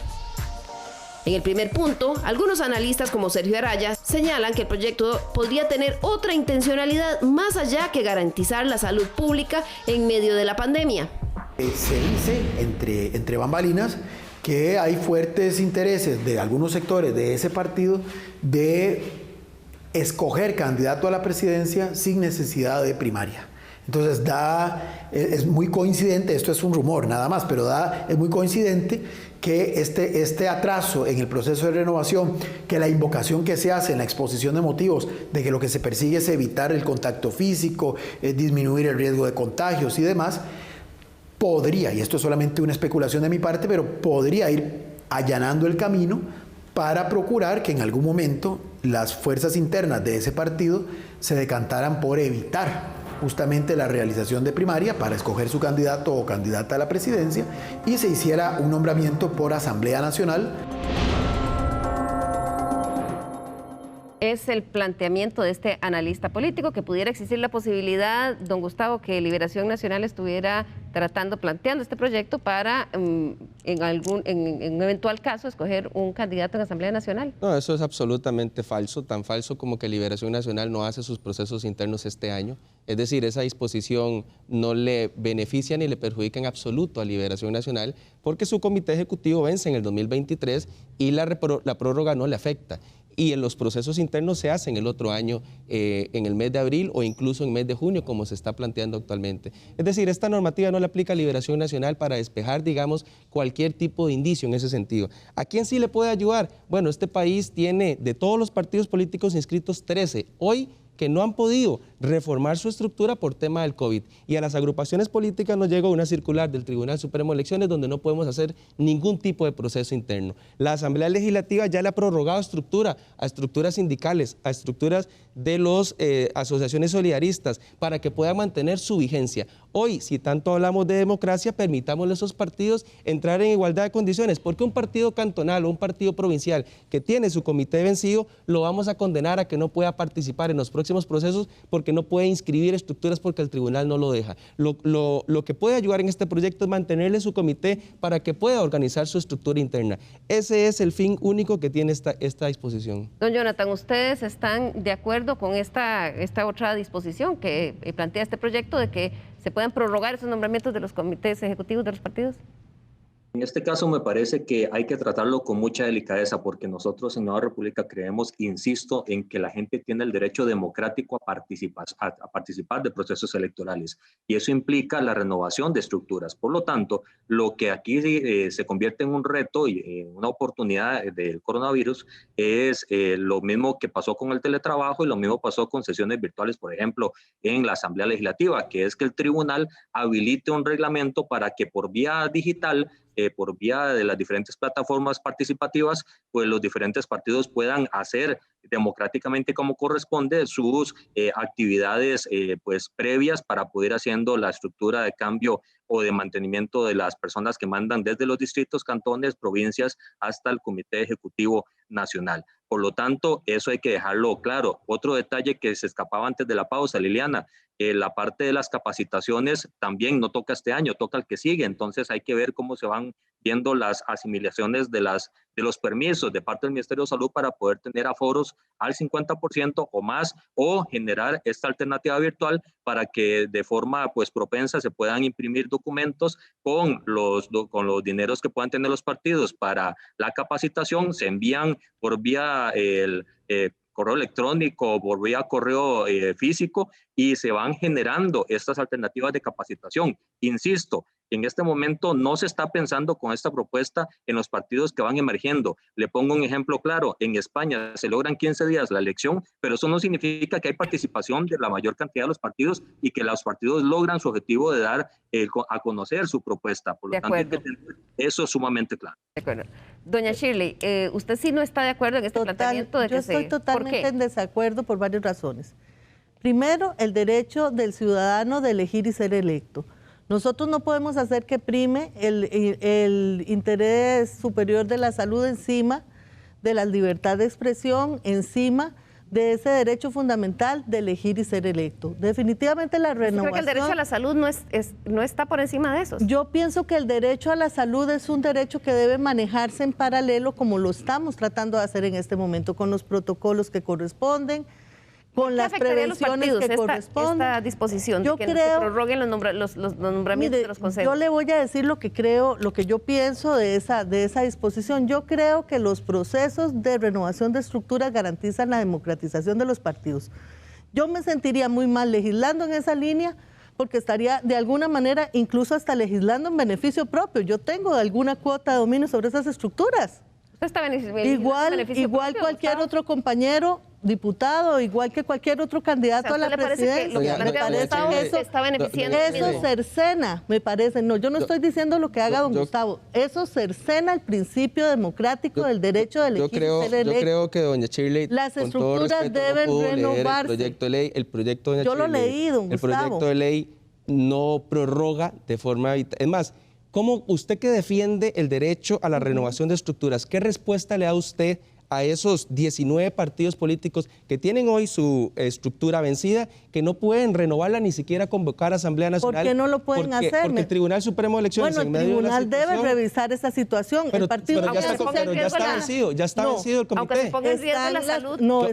A: En el primer punto, algunos analistas como Sergio Araya señalan que el proyecto podría tener otra intencionalidad más allá que garantizar la salud pública en medio de la pandemia.
H: Se dice entre bambalinas que hay fuertes intereses de algunos sectores de ese partido de escoger candidato a la presidencia sin necesidad de primaria. Entonces es muy coincidente, esto es un rumor nada más, pero es muy coincidente que este atraso en el proceso de renovación, que la invocación que se hace en la exposición de motivos de que lo que se persigue es evitar el contacto físico, disminuir el riesgo de contagios y demás, podría, y esto es solamente una especulación de mi parte, pero podría ir allanando el camino para procurar que en algún momento las fuerzas internas de ese partido se decantaran por evitar justamente la realización de primaria para escoger su candidato o candidata a la presidencia y se hiciera un nombramiento por Asamblea Nacional.
A: Es el planteamiento de este analista político, que pudiera existir la posibilidad, don Gustavo, que Liberación Nacional estuviera planteando este proyecto para, en un eventual caso, escoger un candidato en Asamblea Nacional.
E: No, eso es absolutamente falso, tan falso como que Liberación Nacional no hace sus procesos internos este año. Es decir, esa disposición no le beneficia ni le perjudica en absoluto a Liberación Nacional, porque su comité ejecutivo vence en el 2023 y la prórroga no le afecta. Y en los procesos internos se hacen el otro año, en el mes de abril o incluso en el mes de junio, como se está planteando actualmente. Es decir, esta normativa no le aplica a Liberación Nacional para despejar, digamos, cualquier tipo de indicio en ese sentido. ¿A quién sí le puede ayudar? Bueno, este país tiene de todos los partidos políticos inscritos 13. Hoy que no han podido reformar su estructura por tema del COVID. Y a las agrupaciones políticas nos llegó una circular del Tribunal Supremo de Elecciones donde no podemos hacer ningún tipo de proceso interno. La Asamblea Legislativa ya le ha prorrogado estructura a estructuras sindicales, a estructuras de las asociaciones solidaristas para que puedan mantener su vigencia. Hoy, si tanto hablamos de democracia, permitámosle a esos partidos entrar en igualdad de condiciones, porque un partido cantonal o un partido provincial que tiene su comité vencido, lo vamos a condenar a que no pueda participar en los próximos procesos porque no puede inscribir estructuras porque el tribunal no lo deja. Lo que puede ayudar en este proyecto es mantenerle su comité para que pueda organizar su estructura interna. Ese es el fin único que tiene esta disposición.
A: Don Jonathan, ¿ustedes están de acuerdo con esta otra disposición que plantea este proyecto de que se puedan prorrogar esos nombramientos de los comités ejecutivos de los partidos?
G: En este caso me parece que hay que tratarlo con mucha delicadeza porque nosotros en Nueva República creemos, insisto, en que la gente tiene el derecho democrático a participar de procesos electorales y eso implica la renovación de estructuras. Por lo tanto, lo que aquí se convierte en un reto y una oportunidad del coronavirus es lo mismo que pasó con el teletrabajo y lo mismo pasó con sesiones virtuales, por ejemplo, en la Asamblea Legislativa, que es que el tribunal habilite un reglamento para que por vía digital por vía de las diferentes plataformas participativas, pues los diferentes partidos puedan hacer democráticamente como corresponde sus actividades pues previas para poder haciendo la estructura de cambio o de mantenimiento de las personas que mandan desde los distritos, cantones, provincias, hasta el Comité Ejecutivo Nacional. Por lo tanto, eso hay que dejarlo claro. Otro detalle que se escapaba antes de la pausa, Liliana, la parte de las capacitaciones también no toca este año, toca el que sigue. Entonces hay que ver cómo se van viendo las asimilaciones de los permisos de parte del Ministerio de Salud para poder tener aforos al 50% o más, o generar esta alternativa virtual para que de forma pues propensa se puedan imprimir documentos con los dineros que puedan tener los partidos para la capacitación, se envían por vía correo electrónico o por vía correo físico, y se van generando estas alternativas de capacitación. Insisto, en este momento no se está pensando con esta propuesta en los partidos que van emergiendo. Le pongo un ejemplo claro. En España se logran 15 días la elección, pero eso no significa que hay participación de la mayor cantidad de los partidos y que los partidos logran su objetivo de dar a conocer su propuesta. Por lo tanto, hay que tener eso sumamente claro.
A: De acuerdo. Doña Shirley, ¿usted sí no está de acuerdo en este planteamiento de que
F: Yo estoy totalmente en desacuerdo por varias razones. Primero, el derecho del ciudadano de elegir y ser electo. Nosotros no podemos hacer que prime el interés superior de la salud encima de la libertad de expresión, encima de ese derecho fundamental de elegir y ser electo. Definitivamente la renovación...
A: ¿Creo que el derecho a la salud no está por encima de eso?
F: Yo pienso que el derecho a la salud es un derecho que debe manejarse en paralelo, como lo estamos tratando de hacer en este momento, con los protocolos que corresponden, con las prevenciones que corresponden.
A: Esta disposición de que se prorroguen los nombramientos de los consejos.
F: Yo le voy a decir lo que creo, lo que yo pienso de esa disposición. Yo creo que los procesos de renovación de estructuras garantizan la democratización de los partidos. Yo me sentiría muy mal legislando en esa línea, porque estaría de alguna manera incluso hasta legislando en beneficio propio. Yo tengo alguna cuota de dominio sobre esas estructuras.
A: Usted está
F: Igual cualquier otro compañero diputado, igual que cualquier otro candidato a la presidencia. Eso cercena, me parece. No, yo no estoy diciendo lo que haga don Gustavo. Eso cercena el principio democrático del derecho de elegir y ser electo.
E: Yo creo que doña Shirley,
F: las estructuras deben renovarse.
E: El proyecto de doña
F: Yo lo leí, don Gustavo.
E: El proyecto de ley no prorroga de forma... Es más, ¿cómo usted que defiende el derecho a la renovación de estructuras, qué respuesta le da usted a esos 19 partidos políticos que tienen hoy su estructura vencida, que no pueden renovarla ni siquiera convocar Asamblea Nacional?
F: ¿Por qué no lo pueden hacer?
E: Porque el Tribunal Supremo de Elecciones...
F: Bueno, el tribunal debe revisar esa situación.
E: Pero,
F: el partido
E: ya está vencido, ya está vencido el comité.
A: Aunque se ponga en riesgo la salud.
F: No,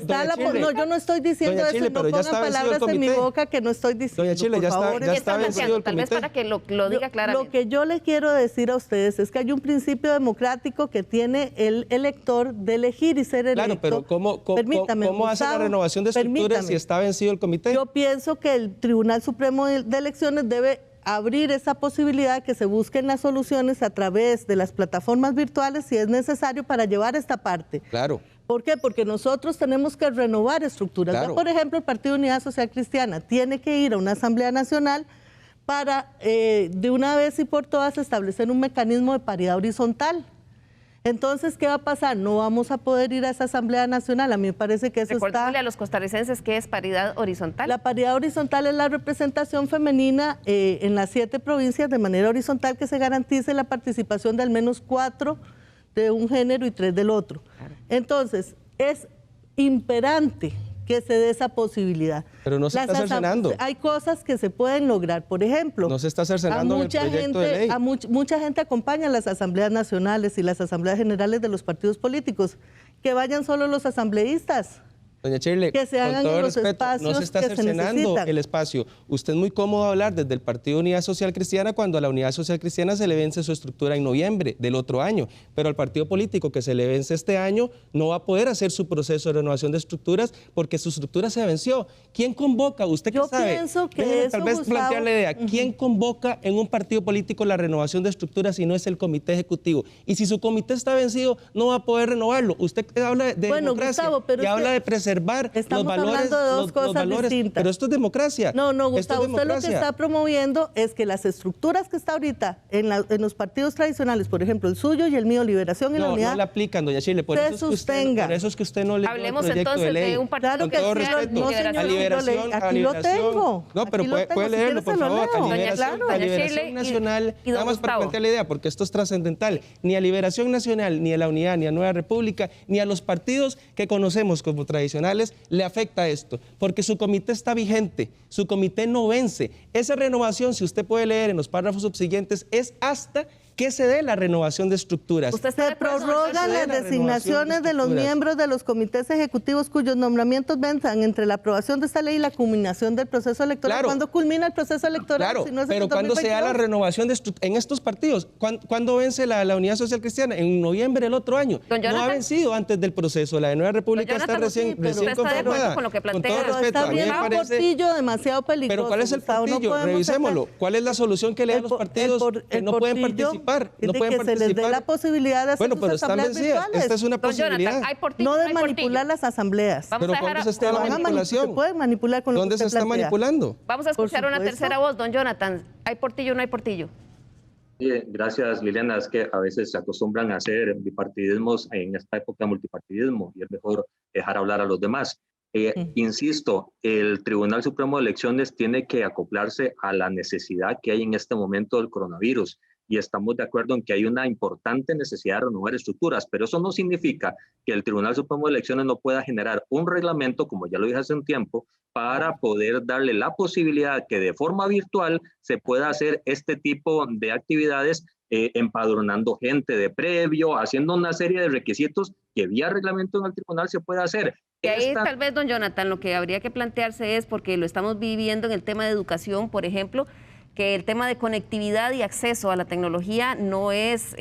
F: yo no estoy diciendo eso, no pongan palabras en mi boca que no estoy diciendo.
E: Doña Chile, ya está vencido el comité.
A: Tal vez para que lo diga claramente.
F: Lo que yo le quiero decir a ustedes es que hay un principio democrático que tiene el elector de elegir y ser electo.
E: Claro, pero ¿cómo hace la renovación de estructuras si está vencido el comité?
F: Yo pienso que el Tribunal Supremo de Elecciones debe abrir esa posibilidad que se busquen las soluciones a través de las plataformas virtuales si es necesario para llevar esta parte.
E: Claro.
F: ¿Por qué? Porque nosotros tenemos que renovar estructuras.
E: Claro.
F: Ya, por ejemplo, el Partido Unidad Social Cristiana tiene que ir a una Asamblea Nacional para de una vez y por todas establecer un mecanismo de paridad horizontal. Entonces, ¿qué va a pasar? No vamos a poder ir a esa Asamblea Nacional. A mí me parece que eso
A: Recuérdale a los costarricenses qué es paridad horizontal.
F: La paridad horizontal es la representación femenina en las 7 provincias de manera horizontal, que se garantice la participación de al menos 4 de un género y 3 del otro. Claro. Entonces, es imperante que se dé esa posibilidad.
E: Pero no se está cercenando.
F: Hay cosas que se pueden lograr. Por ejemplo,
E: no se está cercenando el proyecto de ley.
F: Mucha gente acompaña las asambleas nacionales y las asambleas generales de los partidos políticos. Que vayan solo los asambleístas.
E: Doña Shirley,
F: que se hagan
E: con todo
F: en los
E: respeto,
F: espacios
E: no se está
F: que se
E: cercenando
F: necesitan.
E: el espacio. Usted es muy cómodo hablar desde el Partido Unidad Social Cristiana cuando a la Unidad Social Cristiana se le vence su estructura en noviembre del otro año, pero al partido político que se le vence este año no va a poder hacer su proceso de renovación de estructuras porque su estructura se venció. ¿Quién convoca? ¿Usted qué sabe?
F: Yo pienso que
E: tal vez plantear la idea. ¿Quién convoca en un partido político la renovación de estructuras si no es el comité ejecutivo? Y si su comité está vencido, no va a poder renovarlo. Usted habla de democracia
F: Gustavo, pero
E: y habla de preservar preservar
F: Estamos
E: los valores.
F: hablando de dos cosas distintas.
E: Pero esto es democracia.
F: No, Gustavo,
E: Esto es
F: usted lo que está promoviendo es que las estructuras que está ahorita en los partidos tradicionales, por ejemplo, el suyo y el mío, Liberación y la Unidad,
E: no la aplican, doña Chile. Por
F: se
E: eso
F: sostenga.
E: por eso es que usted no le
A: Hablemos entonces de un partido
F: Claro
A: que
F: que
E: todo
F: sí,
E: respeto,
F: no, señor,
E: a Liberación,
F: aquí lo tengo.
E: No, pero
F: Aquí lo
E: puede
F: tengo, si
E: leerlo,
F: quiere
E: por
F: se lo
E: favor.
F: leo.
E: A Liberación,
A: Claro,
E: a
A: doña
E: Liberación
A: Shirley
E: Nacional,
A: y don
E: nada más para
A: Gustavo.
E: plantear la idea, porque esto es trascendental. Ni a Liberación Nacional, ni a la Unidad, ni a Nueva República, ni a los partidos que conocemos como tradicionales, le afecta esto, porque su comité está vigente, su comité no vence. Esa renovación, si usted puede leer en los párrafos subsiguientes, es hasta que se dé la renovación de estructuras.
A: ¿Usted está de
F: Se
A: acuerdo?
F: prorrogan las designaciones de los miembros de los comités ejecutivos cuyos nombramientos venzan entre la aprobación de esta ley y la culminación del proceso electoral.
E: Claro.
F: ¿Cuándo culmina el proceso electoral?
E: Claro,
F: Si no es en
E: pero
F: el
E: ¿cuándo se da la
F: 2022?
E: renovación en estos partidos? ¿Cuándo vence la Unidad Social Cristiana? En noviembre del otro año.
A: Don
E: No ha
A: Jonathan.
E: vencido antes del proceso. La de Nueva República
A: Don
E: está
A: Jonathan,
E: recién
A: sí, pero
E: recién
A: usted está de acuerdo
E: conformada.
A: con lo que
E: Con
A: plantea.
E: todo
F: Pero
E: respeto,
F: está
E: a mí
F: bien
E: me
F: un
E: parece...
F: portillo demasiado peligroso.
E: Pero ¿cuál es el
F: Gustavo, no
E: portillo?
F: podemos
E: Revisémoslo.
F: sacar-
E: ¿Cuál es la solución que le da a los partidos que no pueden
F: portillo
E: participar?
F: es
E: No
F: de
E: pueden
F: que se les dé
E: participar.
F: la posibilidad de hacer
E: Bueno,
F: sus
E: pero están
F: asambleas
E: vencidas.
F: virtuales.
E: Esta es una
A: Don Jonathan,
E: posibilidad.
A: hay portillo,
F: No de
A: hay portillo.
F: manipular las asambleas.
A: Vamos
E: Pero
A: a dejar
E: ¿cuándo
A: a-
E: se está la
F: Hagan
E: manipulación?
F: se puede manipular con lo
E: ¿Dónde
F: que
E: se
F: usted
E: está
F: plantea.
E: manipulando?
A: Vamos a escuchar
F: Por
A: una
F: supuesto.
A: tercera voz, don Jonathan. ¿Hay portillo o no hay portillo?
G: Gracias, Liliana. Es que a veces se acostumbran a hacer bipartidismos en esta época de multipartidismo y es mejor dejar hablar a los demás. Insisto, el Tribunal Supremo de Elecciones tiene que acoplarse a la necesidad que hay en este momento del coronavirus y estamos de acuerdo en que hay una importante necesidad de renovar estructuras, pero eso no significa que el Tribunal Supremo de Elecciones no pueda generar un reglamento, como ya lo dije hace un tiempo, para poder darle la posibilidad que de forma virtual se pueda hacer este tipo de actividades, empadronando gente de previo, haciendo una serie de requisitos que vía reglamento en el tribunal se puede hacer.
A: Y ahí tal vez, don Jonathan, lo que habría que plantearse es, porque lo estamos viviendo en el tema de educación, por ejemplo, que el tema de conectividad y acceso a la tecnología no es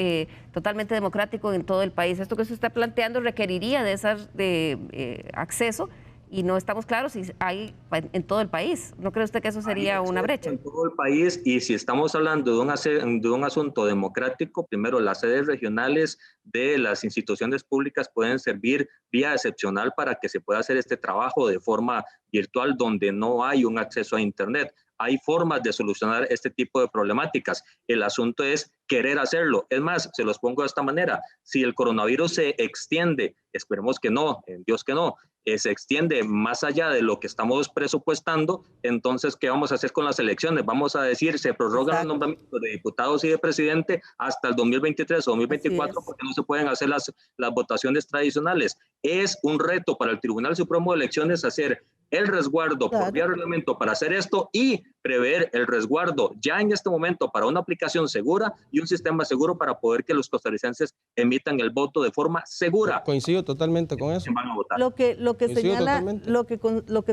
A: totalmente democrático en todo el país. Esto que se está planteando requeriría de ese acceso y no estamos claros si hay en todo el país. ¿No cree usted que eso sería una brecha?
G: En todo el país, y si estamos hablando de un asunto democrático, primero las sedes regionales de las instituciones públicas pueden servir vía excepcional para que se pueda hacer este trabajo de forma virtual donde no hay un acceso a Internet. Hay formas de solucionar este tipo de problemáticas. El asunto es querer hacerlo. Es más, se los pongo de esta manera. Si el coronavirus se extiende, esperemos que no, en Dios que no, se extiende más allá de lo que estamos presupuestando, entonces, ¿qué vamos a hacer con las elecciones? Vamos a decir, se prorrogan los nombramientos de diputados y de presidente hasta el 2023 o 2024 porque no se pueden hacer las votaciones tradicionales. Es un reto para el Tribunal Supremo de Elecciones hacer el resguardo por vía reglamento para hacer esto y prever el resguardo ya en este momento para una aplicación segura y un sistema seguro para poder que los costarricenses emitan el voto de forma segura.
E: Coincido totalmente con eso.
G: Van a votar.
F: Lo que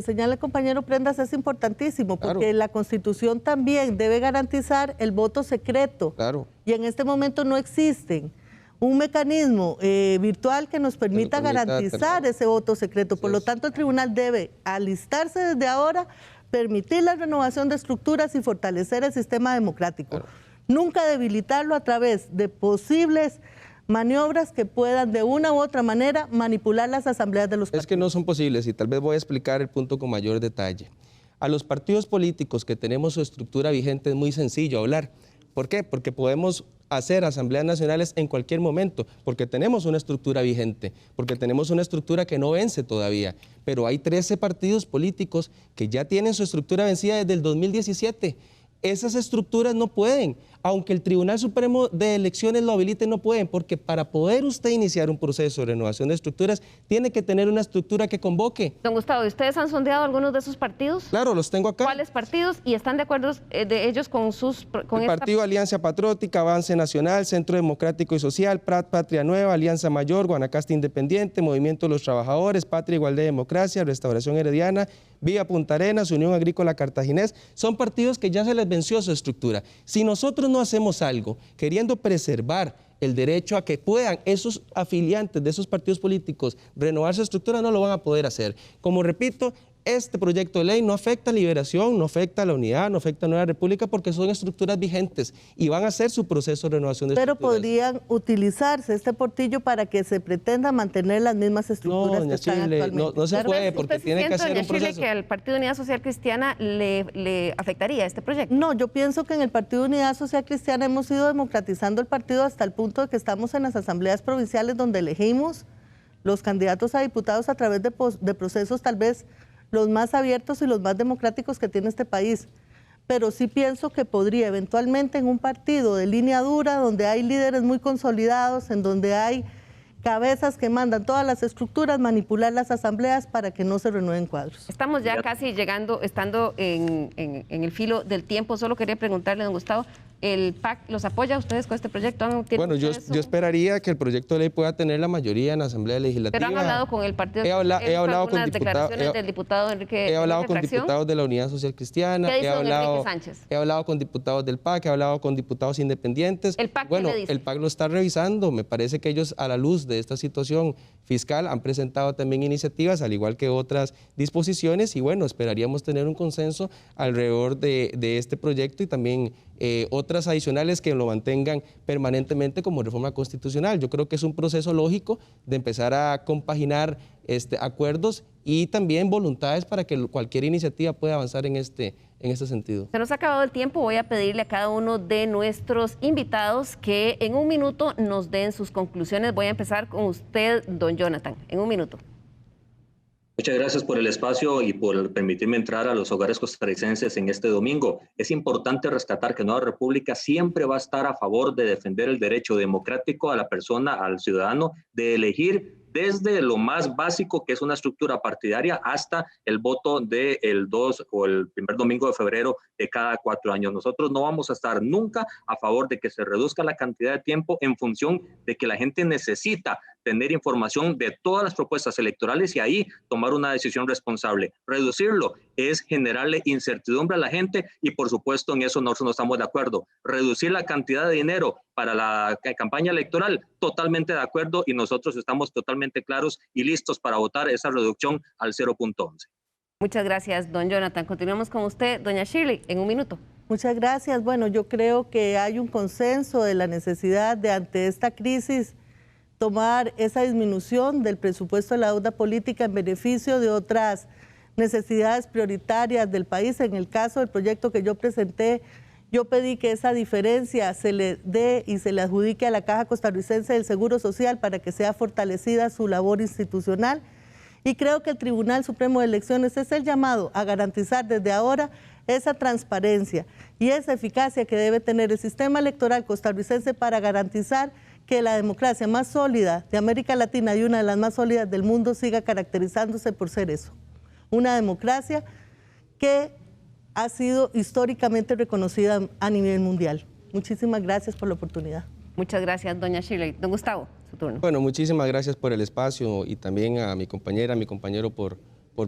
F: señala el compañero Prendas es importantísimo, porque
E: Claro.
F: la Constitución también debe garantizar el voto secreto.
E: Claro.
F: Y en este momento no existen un mecanismo virtual que nos permita garantizar ese voto secreto. Por lo tanto, el tribunal debe alistarse desde ahora, permitir la renovación de estructuras y fortalecer el sistema democrático.
E: Claro.
F: Nunca debilitarlo a través de posibles maniobras que puedan de una u otra manera manipular las asambleas de los partidos.
E: Es que no son posibles y tal vez voy a explicar el punto con mayor detalle. A los partidos políticos que tenemos su estructura vigente es muy sencillo hablar. ¿Por qué? Porque podemos hacer asambleas nacionales en cualquier momento, porque tenemos una estructura vigente, porque tenemos una estructura que no vence todavía. Pero hay 13 partidos políticos que ya tienen su estructura vencida desde el 2017. Esas estructuras no pueden, aunque el Tribunal Supremo de Elecciones lo habilite, no pueden, porque para poder usted iniciar un proceso de renovación de estructuras, tiene que tener una estructura que convoque.
A: Don Gustavo, ¿ustedes han sondeado algunos de esos partidos?
E: Claro, los tengo acá.
A: ¿Cuáles partidos? ¿Y están de acuerdo de ellos con
E: El Partido Alianza Patriótica, Avance Nacional, Centro Democrático y Social, PRAT, Patria Nueva, Alianza Mayor, Guanacaste Independiente, Movimiento de los Trabajadores, Patria Igualdad y Democracia, Restauración Herediana, Vía Punta Arenas, Unión Agrícola Cartaginés? Son partidos que ya se les venció su estructura. Si nosotros no hacemos algo queriendo preservar el derecho a que puedan esos afiliantes de esos partidos políticos renovar su estructura, no lo van a poder hacer. Como repito, este proyecto de ley no afecta a Liberación, no afecta a la Unidad, no afecta a Nueva República, porque son estructuras vigentes y van a hacer su proceso de renovación de
F: Pero
E: estructuras.
F: podrían utilizarse este portillo para que se pretenda mantener las mismas estructuras que están actualmente.
E: No se puede, porque tiene que hacer un proceso.
A: ¿Que al Partido Unidad Social Cristiana le afectaría este proyecto?
F: No, yo pienso que en el Partido Unidad Social Cristiana hemos ido democratizando el partido hasta el punto de que estamos en las asambleas provinciales donde elegimos los candidatos a diputados a través de procesos tal vez los más abiertos y los más democráticos que tiene este país. Pero sí pienso que podría eventualmente en un partido de línea dura, donde hay líderes muy consolidados, en donde hay cabezas que mandan todas las estructuras, manipular las asambleas para que no se renueven cuadros.
A: Estamos ya casi estando en el filo del tiempo. Solo quería preguntarle, don Gustavo, ¿el PAC los apoya a ustedes con este proyecto?
E: Bueno, yo esperaría que el proyecto de ley pueda tener la mayoría en la Asamblea Legislativa.
A: Pero han hablado con el partido.
E: He hablado con
A: declaraciones del diputado Enrique.
E: He hablado con diputados de la Unidad Social Cristiana.
A: ¿Qué dice don Enrique Sánchez?
E: He hablado con diputados del PAC, he hablado con diputados independientes.
A: ¿El PAC
E: bueno,
A: qué le dice?
E: El PAC lo está revisando. Me parece que ellos, a la luz de esta situación fiscal, han presentado también iniciativas, al igual que otras disposiciones, y bueno, esperaríamos tener un consenso alrededor de este proyecto y también otras adicionales que lo mantengan permanentemente como reforma constitucional. Yo creo que es un proceso lógico de empezar a compaginar acuerdos y también voluntades para que cualquier iniciativa pueda avanzar en este sentido.
A: Se nos ha acabado el tiempo. Voy a pedirle a cada uno de nuestros invitados que en un minuto nos den sus conclusiones. Voy a empezar con usted, don Jonathan, en un minuto.
G: Muchas gracias por el espacio y por permitirme entrar a los hogares costarricenses en este domingo. Es importante rescatar que Nueva República siempre va a estar a favor de defender el derecho democrático a la persona, al ciudadano, de elegir desde lo más básico, que es una estructura partidaria, hasta el voto del 2 o el primer domingo de febrero de cada 4 años. Nosotros no vamos a estar nunca a favor de que se reduzca la cantidad de tiempo en función de que la gente necesita tener información de todas las propuestas electorales y ahí tomar una decisión responsable. Reducirlo es generarle incertidumbre a la gente y por supuesto en eso nosotros no estamos de acuerdo. Reducir la cantidad de dinero para la campaña electoral, totalmente de acuerdo y nosotros estamos totalmente claros y listos para votar esa reducción al 0.11.
A: Muchas gracias, don Jonathan. Continuamos con usted, doña Shirley, en un minuto.
F: Muchas gracias. Bueno, yo creo que hay un consenso de la necesidad de ante esta crisis tomar esa disminución del presupuesto de la deuda política en beneficio de otras necesidades prioritarias del país. En el caso del proyecto que yo presenté, yo pedí que esa diferencia se le dé y se le adjudique a la Caja Costarricense del Seguro Social para que sea fortalecida su labor institucional. Y creo que el Tribunal Supremo de Elecciones es el llamado a garantizar desde ahora esa transparencia y esa eficacia que debe tener el sistema electoral costarricense para garantizar que la democracia más sólida de América Latina y una de las más sólidas del mundo siga caracterizándose por ser eso. Una democracia que ha sido históricamente reconocida a nivel mundial. Muchísimas gracias por la oportunidad.
A: Muchas gracias, doña Shirley. Don Gustavo, su turno.
E: Bueno, muchísimas gracias por el espacio y también a mi compañera, a mi compañero por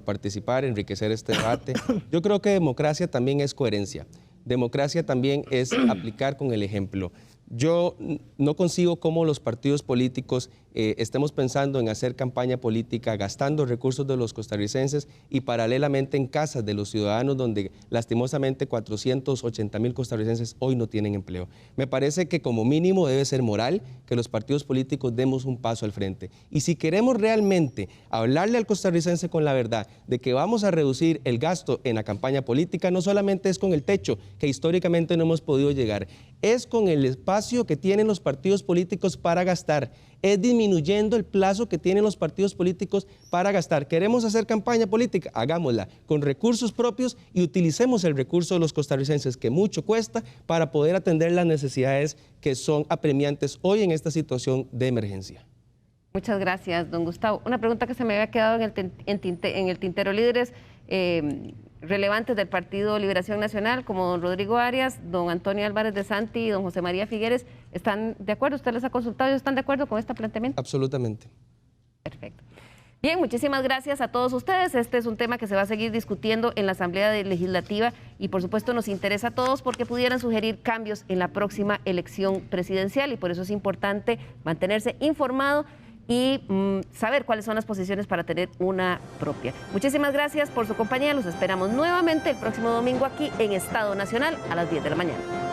E: participar, enriquecer este debate. Yo creo que democracia también es coherencia. Democracia también es aplicar con el ejemplo. Yo no consigo cómo los partidos políticos estemos pensando en hacer campaña política gastando recursos de los costarricenses y paralelamente en casas de los ciudadanos donde lastimosamente 480,000 costarricenses hoy no tienen empleo. Me parece que como mínimo debe ser moral que los partidos políticos demos un paso al frente. Y si queremos realmente hablarle al costarricense con la verdad de que vamos a reducir el gasto en la campaña política, no solamente es con el techo, que históricamente no hemos podido llegar, es con el espacio que tienen los partidos políticos para gastar, es disminuyendo el plazo que tienen los partidos políticos para gastar. ¿Queremos hacer campaña política? Hagámosla con recursos propios y utilicemos el recurso de los costarricenses, que mucho cuesta, para poder atender las necesidades que son apremiantes hoy en esta situación de emergencia.
A: Muchas gracias, don Gustavo. Una pregunta que se me había quedado en el tintero. Líderes relevantes del Partido Liberación Nacional, como don Rodrigo Arias, don Antonio Álvarez de Santi y don José María Figueres, ¿están de acuerdo? ¿Usted les ha consultado y están de acuerdo con este planteamiento?
E: Absolutamente.
A: Perfecto. Bien, muchísimas gracias a todos ustedes. Este es un tema que se va a seguir discutiendo en la Asamblea Legislativa y por supuesto nos interesa a todos porque pudieran sugerir cambios en la próxima elección presidencial y por eso es importante mantenerse informado y saber cuáles son las posiciones para tener una propia. Muchísimas gracias por su compañía. Los esperamos nuevamente el próximo domingo aquí en Estado Nacional a las 10 de la mañana.